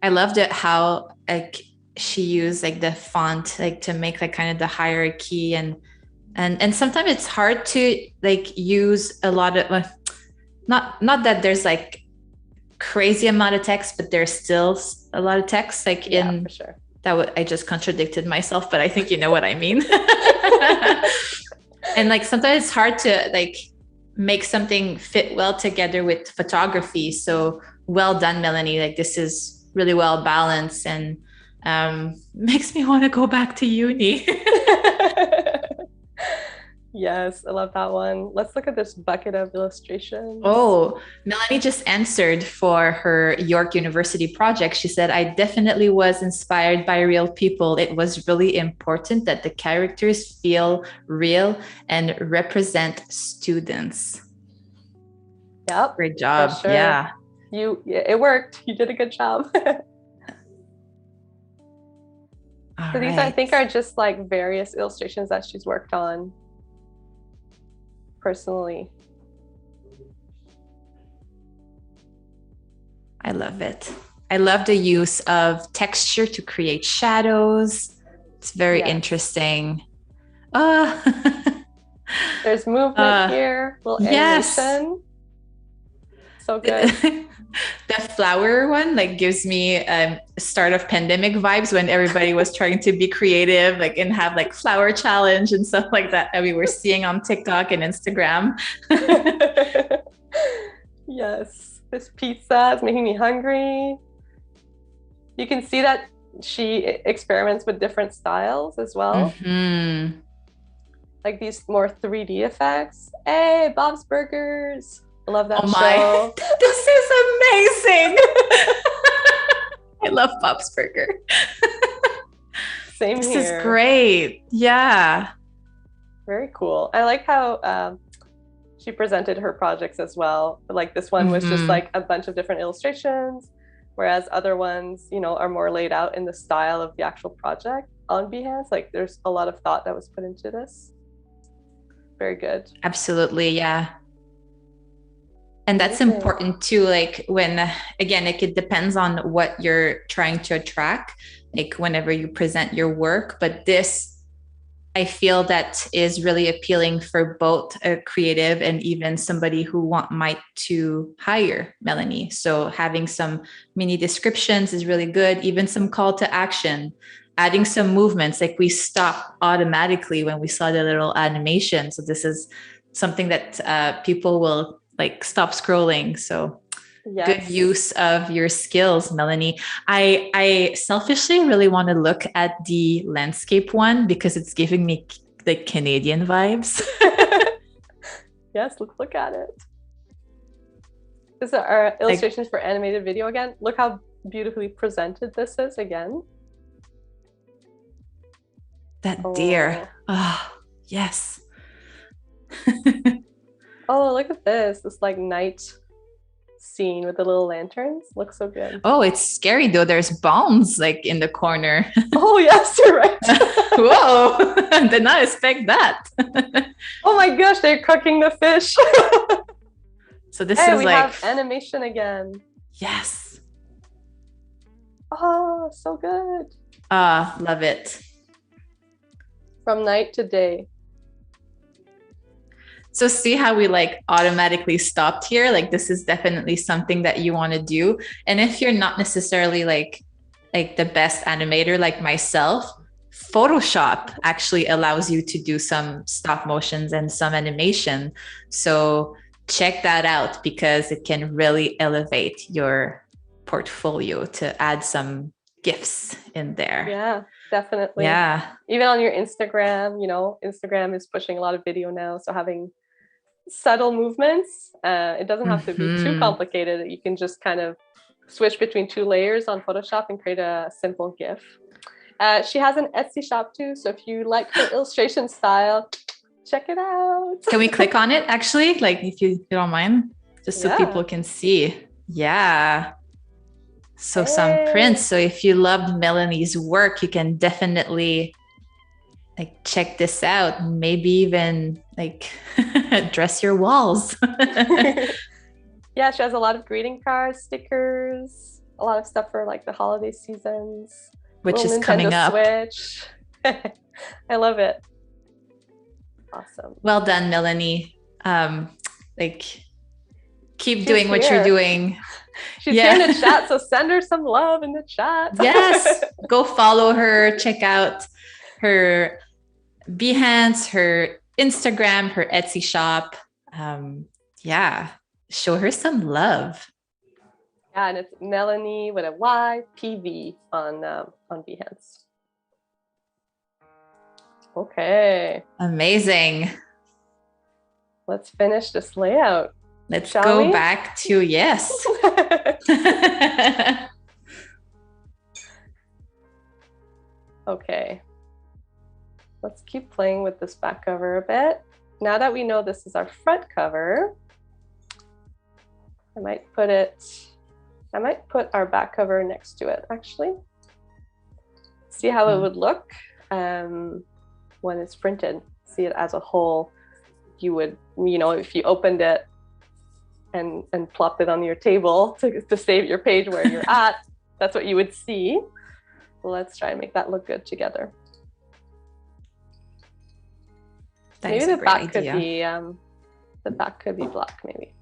I loved it how like she used like the font like to make like kind of the hierarchy, and sometimes it's hard to like use a lot of not that there's like crazy amount of text, but there's still a lot of text like in
for sure.
I just contradicted myself, but I think you know what I mean. And like sometimes it's hard to like make something fit well together with photography. So well done, Melanie. Like this is really well balanced, and makes me want to go back to uni.
Yes, I love that one. Let's look at this bucket of illustrations.
Oh, Melanie just answered for her York University project. She said, I definitely was inspired by real people. It was really important that the characters feel real and represent students.
Yep.
Great job.
Sure.
Yeah.
It worked. You did a good job. So these, I think, are just like various illustrations that she's worked on personally.
I love it. I love the use of texture to create shadows. It's very interesting.
There's movement here, little animation. So good.
The flower one like gives me start of pandemic vibes when everybody was trying to be creative, like and have like flower challenge and stuff like that we were seeing on TikTok and Instagram.
Yes, this pizza is making me hungry. You can see that she experiments with different styles as well.
Mm-hmm.
Like these more 3D effects. Hey, Bob's Burgers. I love that show.
My. This is amazing. I love Bob's Burger.
Same here.
This is great. Yeah.
Very cool. I like how she presented her projects as well. Like this one was just like a bunch of different illustrations, whereas other ones, you know, are more laid out in the style of the actual project on Behance. Like there's a lot of thought that was put into this. Very good.
Absolutely. Yeah. And that's important too, like when, again, like it depends on what you're trying to attract, like whenever you present your work. But this, I feel that is really appealing for both a creative and even somebody who might to hire Melanie. So having some mini descriptions is really good. Even some call to action, adding some movements, like we stop automatically when we saw the little animation. So this is something that people will like stop scrolling. So good use of your skills, Melanie. I selfishly really want to look at the landscape one because it's giving me the Canadian vibes.
Yes, let's look at it. These are our illustrations for animated video again. Look how beautifully presented this is again.
That deer. Oh, yes.
Oh, look at this like night scene with the little lanterns. Looks so good.
Oh, it's scary though. There's bones like in the corner.
Oh, yes, you're right.
Whoa, did not expect that.
Oh my gosh, they're cooking the fish.
So this is
we
like
have animation again.
Yes.
Oh, so good.
Love it.
From night to day.
So see how we like automatically stopped here? Like this is definitely something that you want to do. And if you're not necessarily like the best animator like myself, Photoshop actually allows you to do some stop motions and some animation. So check that out because it can really elevate your portfolio to add some GIFs in there.
Yeah, definitely.
Yeah.
Even on your Instagram, you know, Instagram is pushing a lot of video now. So having subtle movements. It doesn't have to be too
Mhm.
complicated. You can just kind of switch between 2 layers on Photoshop and create a simple GIF. She has an Etsy shop too, so if you like her illustration style, check it out.
Can we click on it actually? Like if you don't mind, just so people can see. Yeah. So some prints. So if you loved Melanie's work, you can definitely like check this out. Maybe even like dress your walls.
Yeah, she has a lot of greeting cards, stickers, a lot of stuff for like the holiday seasons.
Which is
Nintendo
coming up.
Switch. I love it. Awesome.
Well done, Melanie. Like keep doing what you're doing.
She's here in the chat, so send her some love in the chat.
Yes, go follow her, check out her Behance, her Instagram, her Etsy shop. Yeah, show her some love.
Yeah, and it's Melanie with a Y, PV on Behance. Okay.
Amazing.
Let's finish this layout.
Let's go back to yes.
Okay. Let's keep playing with this back cover a bit. Now that we know this is our front cover, I might put our back cover next to it actually. See how it would look when it's printed. See it as a whole. You would, if you opened it and plopped it on your table to save your page where you're at, that's what you would see. Let's try and make that look good together. Maybe the back could be black, maybe.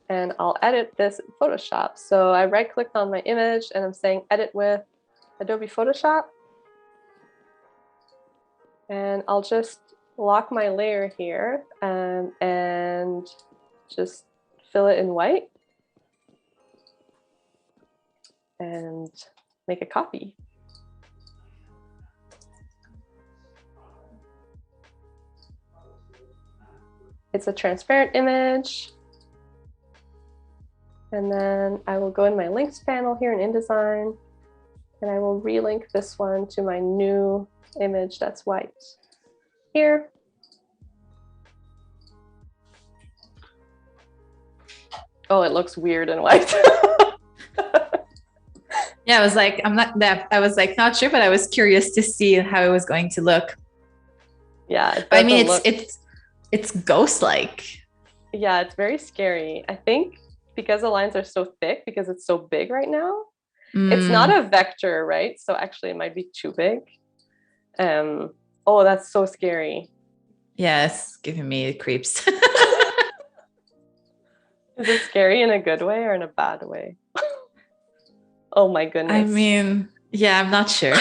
And I'll edit this in Photoshop. So I right-clicked on my image and I'm saying edit with Adobe Photoshop. And I'll just lock my layer here and just fill it in white and make a copy. It's a transparent image. And then I will go in my links panel here in InDesign, and I will relink this one to my new image that's white here. Oh, it looks weird and white.
Yeah, I was like, not sure, but I was curious to see how it was going to look.
Yeah,
I mean, it's ghost-like.
Yeah, it's very scary. I think because the lines are so thick, because it's so big right now, it's not a vector, right? So actually it might be too big. Oh, that's so scary.
Yeah, it's giving me creeps.
Is it scary in a good way or in a bad way? Oh my goodness.
I mean, yeah, I'm not sure.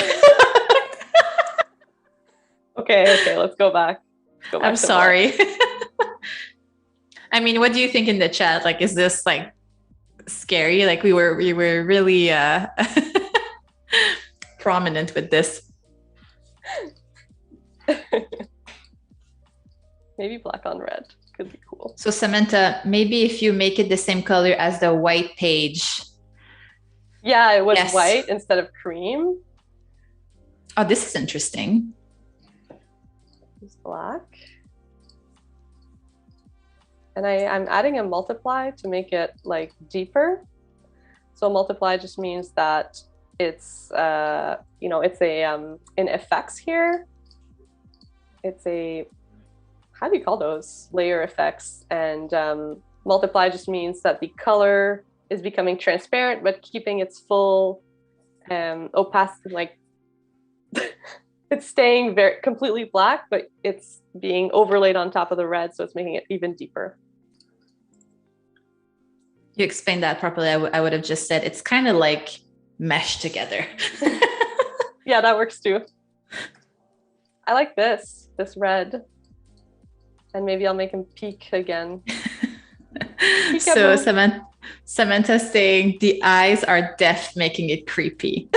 Okay, let's go back.
I'm sorry. I mean, what do you think in the chat? Like, is this like scary? Like we were really prominent with this.
Maybe black on red could be cool.
So Samantha, maybe if you make it the same color as the white page.
Yeah, it was white instead of cream.
Oh, this is interesting.
It's black. And I'm adding a multiply to make it like deeper. So multiply just means that it's it's a in effects here. It's a, how do you call those, layer effects? And multiply just means that the color is becoming transparent but keeping its full opacity, like it's staying completely black, but it's being overlaid on top of the red, so it's making it even deeper.
You explained that properly. I would have just said it's kind of like meshed together.
Yeah, that works too. I like this red. And maybe I'll make him peek again.
So Samantha's saying the eyes are deaf, making it creepy.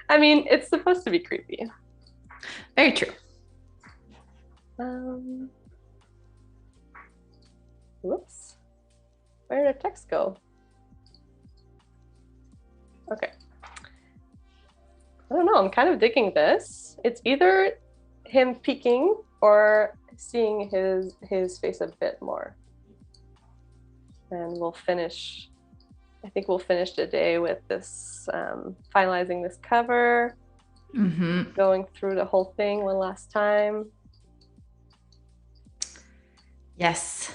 I mean, it's supposed to be creepy.
Very true.
Whoops. Where did the text go? Okay. I don't know. I'm kind of digging this. It's either him peeking or seeing his face a bit more. And we'll finish. I think we'll finish the day with this, finalizing this cover, going through the whole thing one last time.
Yes.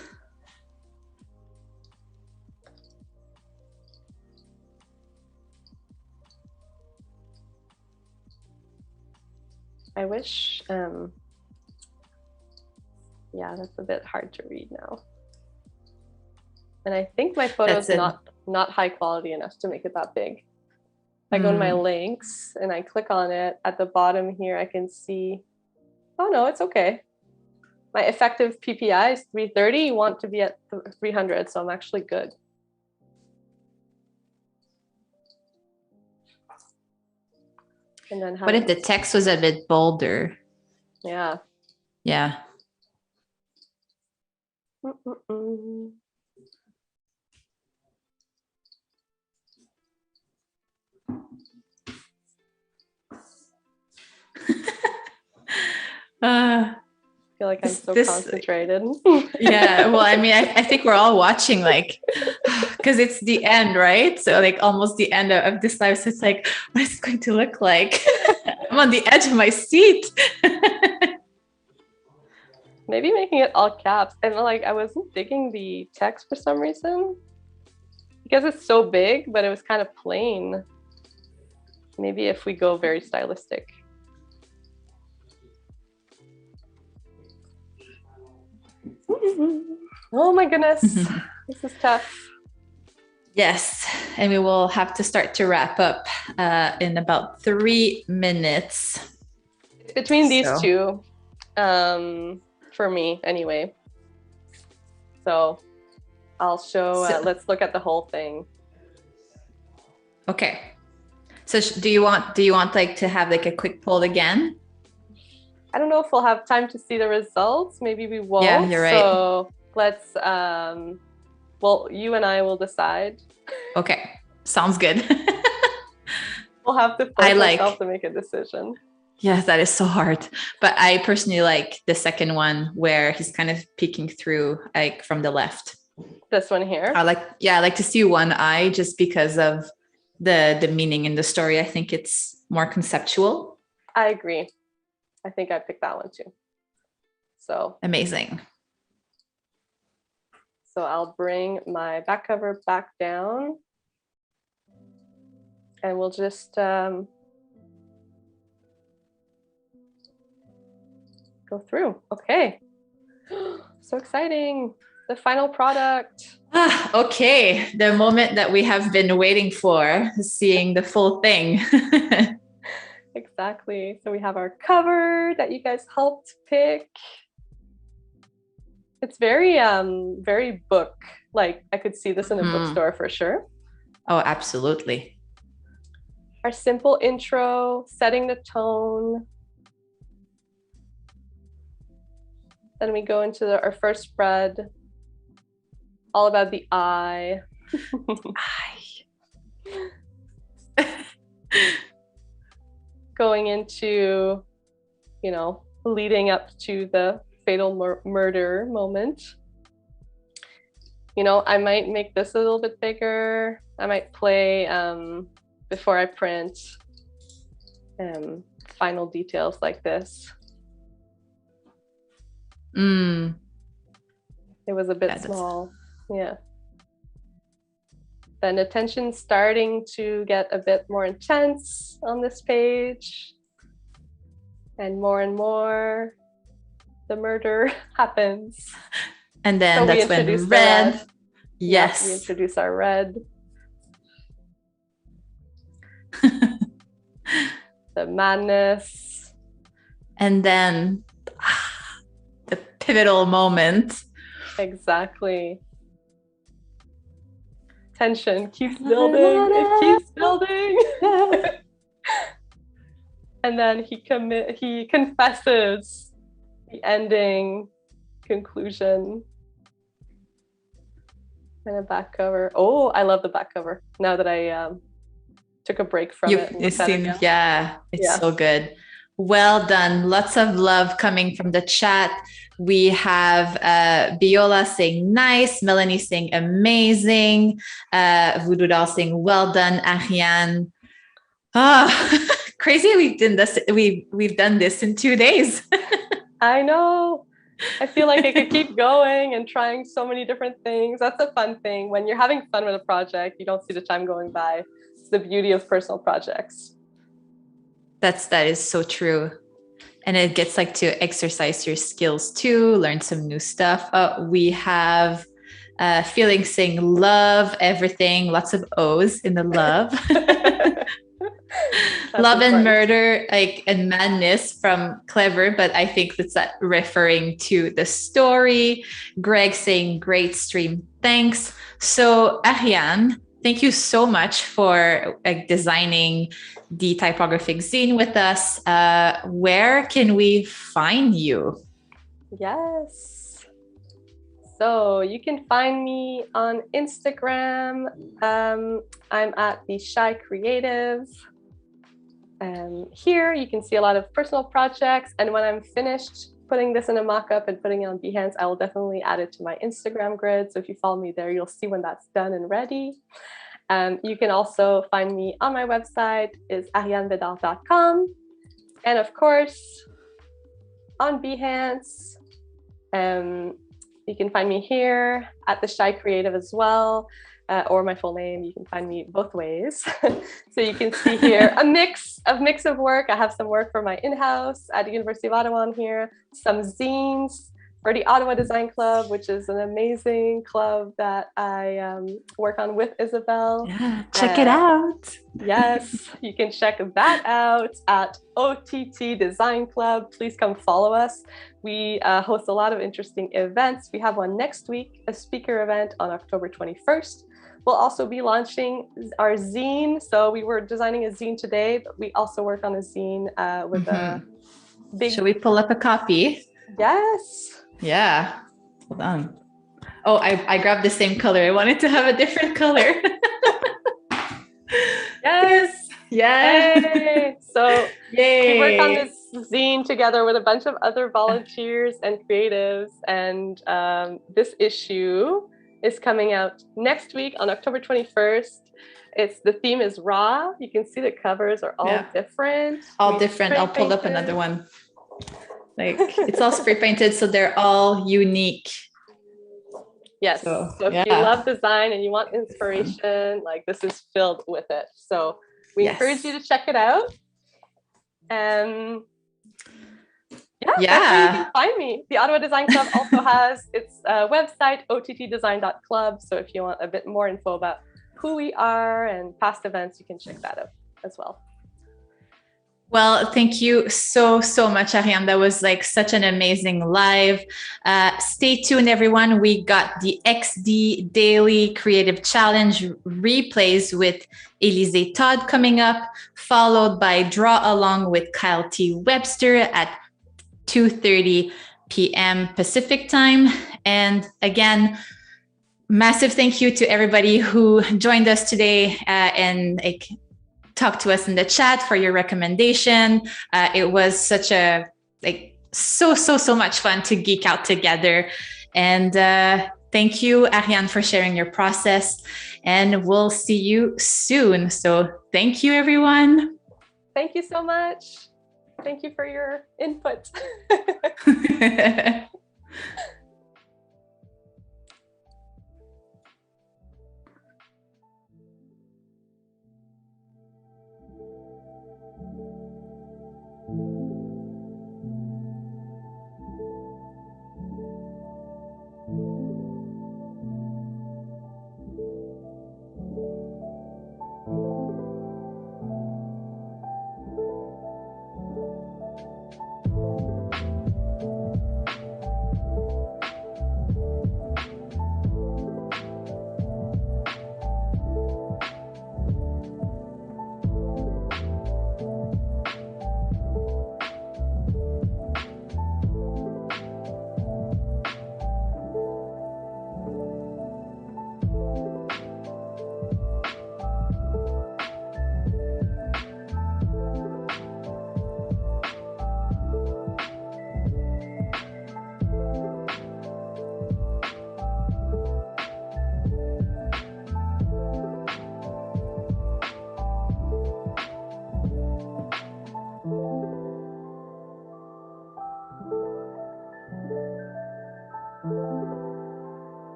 I wish, yeah, that's a bit hard to read now. And I think my photo's not high quality enough to make it that big. I go to my links and I click on it. At the bottom here, I can see, oh no, it's okay. My effective PPI is 330. You want to be at 300, so I'm actually good. And then
what if the text was a bit bolder?
Yeah.
Yeah.
I feel like I'm so concentrated.
Yeah, well, I mean, I think we're all watching, like, because it's the end, right? So like almost the end of this live. So it's like, what is it going to look like? I'm on the edge of my seat.
Maybe making it all caps. And like, I wasn't digging the text for some reason because it's so big, but it was kind of plain. Maybe if we go very stylistic. Oh my goodness, this is tough.
Yes, and we will have to start to wrap up in about 3 minutes.
Between these two, for me anyway. So I'll show, let's look at the whole thing.
Okay. So do you want like to have like a quick poll again?
I don't know if we'll have time to see the results. Maybe we won't.
Yeah, you're right.
So let's, well, you and I will decide.
Okay, sounds good.
We'll have to force ourselves to make a decision.
Yes, that is so hard. But I personally like the second one where he's kind of peeking through, like from the left.
This one here?
I like to see one eye just because of the meaning in the story. I think it's more conceptual.
I agree. I think I picked that one too. So
amazing.
So I'll bring my back cover back down and we'll just go through. Okay. So exciting. The final product.
Okay. The moment that we have been waiting for, seeing the full thing.
Exactly. So we have our cover that you guys helped pick. It's very, very book. Like I could see this in a bookstore for sure.
Oh, absolutely.
Our simple intro, setting the tone. Then we go into our first spread, all about the eye. Going into, you know, leading up to the fatal murder moment. You know, I might make this a little bit bigger. I might play before I print final details like this. It was a bit small. Yeah. Then the tension's starting to get a bit more intense on this page. And more the murder happens.
And then so that's when red. Yes.
Yeah, we introduce our red. The madness.
And then the pivotal moment
Exactly. Tension keeps building. It keeps building. And then he confesses the ending, conclusion, and a back cover. Oh, I love the back cover. Now that I took a break from it.
Yeah, it's so good. Well done. Lots of love coming from the chat. We have Biola saying nice, Melanie saying amazing, VooDoo doll saying well done, Ariane. Oh, crazy! We've done this in 2 days.
I know. I feel like I could keep going and trying so many different things. That's a fun thing. When you're having fun with a project, you don't see the time going by. It's the beauty of personal projects. That
is so true. And it gets like to exercise your skills too, learn some new stuff. We have Feeling saying love everything, lots of O's in the love. Love and murder, like, and madness from Clever, but I think that's referring to the story. Greg saying great stream, thanks. So Ariane, thank you so much for designing the typographic zine with us. Where can we find you?
Yes. So you can find me on Instagram. I'm at the Shy Creative. Here you can see a lot of personal projects. And when I'm finished putting this in a mock-up and putting it on Behance, I will definitely add it to my Instagram grid. So if you follow me there, you'll see when that's done and ready. You can also find me on my website, is arianebedard.com. And of course, on Behance, you can find me here at the Shy Creative as well, or my full name. You can find me both ways. So you can see here a mix of work. I have some work for my in-house at the University of Ottawa on here, some zines for the Ottawa Design Club, which is an amazing club that I work on with Isabel.
Yeah, check it out.
Yes, you can check that out at OTT Design Club. Please come follow us. We host a lot of interesting events. We have one next week, a speaker event on October 21st. We'll also be launching our zine. So we were designing a zine today, but we also work on a zine with a big...
Should we pull up a copy?
Yes.
Yeah, hold on. Oh, I grabbed the same color. I wanted to have a different color.
Yes.
Yeah.
Yay. So we work on this zine together with a bunch of other volunteers and creatives. And this issue is coming out next week on October 21st. The theme is raw. You can see the covers are all different.
All different. I'll pull up another one. Like, it's all spray painted, so they're all unique.
Yes. So if you love design and you want inspiration, like, this is filled with it. So we encourage you to check it out. And that's where you can find me. The Ottawa Design Club also has its website, ottdesign.club. So if you want a bit more info about who we are and past events, you can check that out as well.
Well, thank you so much, Ariane. That was like such an amazing live. Stay tuned, everyone. We got the XD Daily Creative Challenge replays with Elise Todd coming up, followed by Draw Along with Kyle T. Webster at 2:30 p.m. Pacific time. And again, massive thank you to everybody who joined us today and talk to us in the chat for your recommendation. It was such a so much fun to geek out together. And thank you, Ariane, for sharing your process. And we'll see you soon. So thank you, everyone.
Thank you so much. Thank you for your input.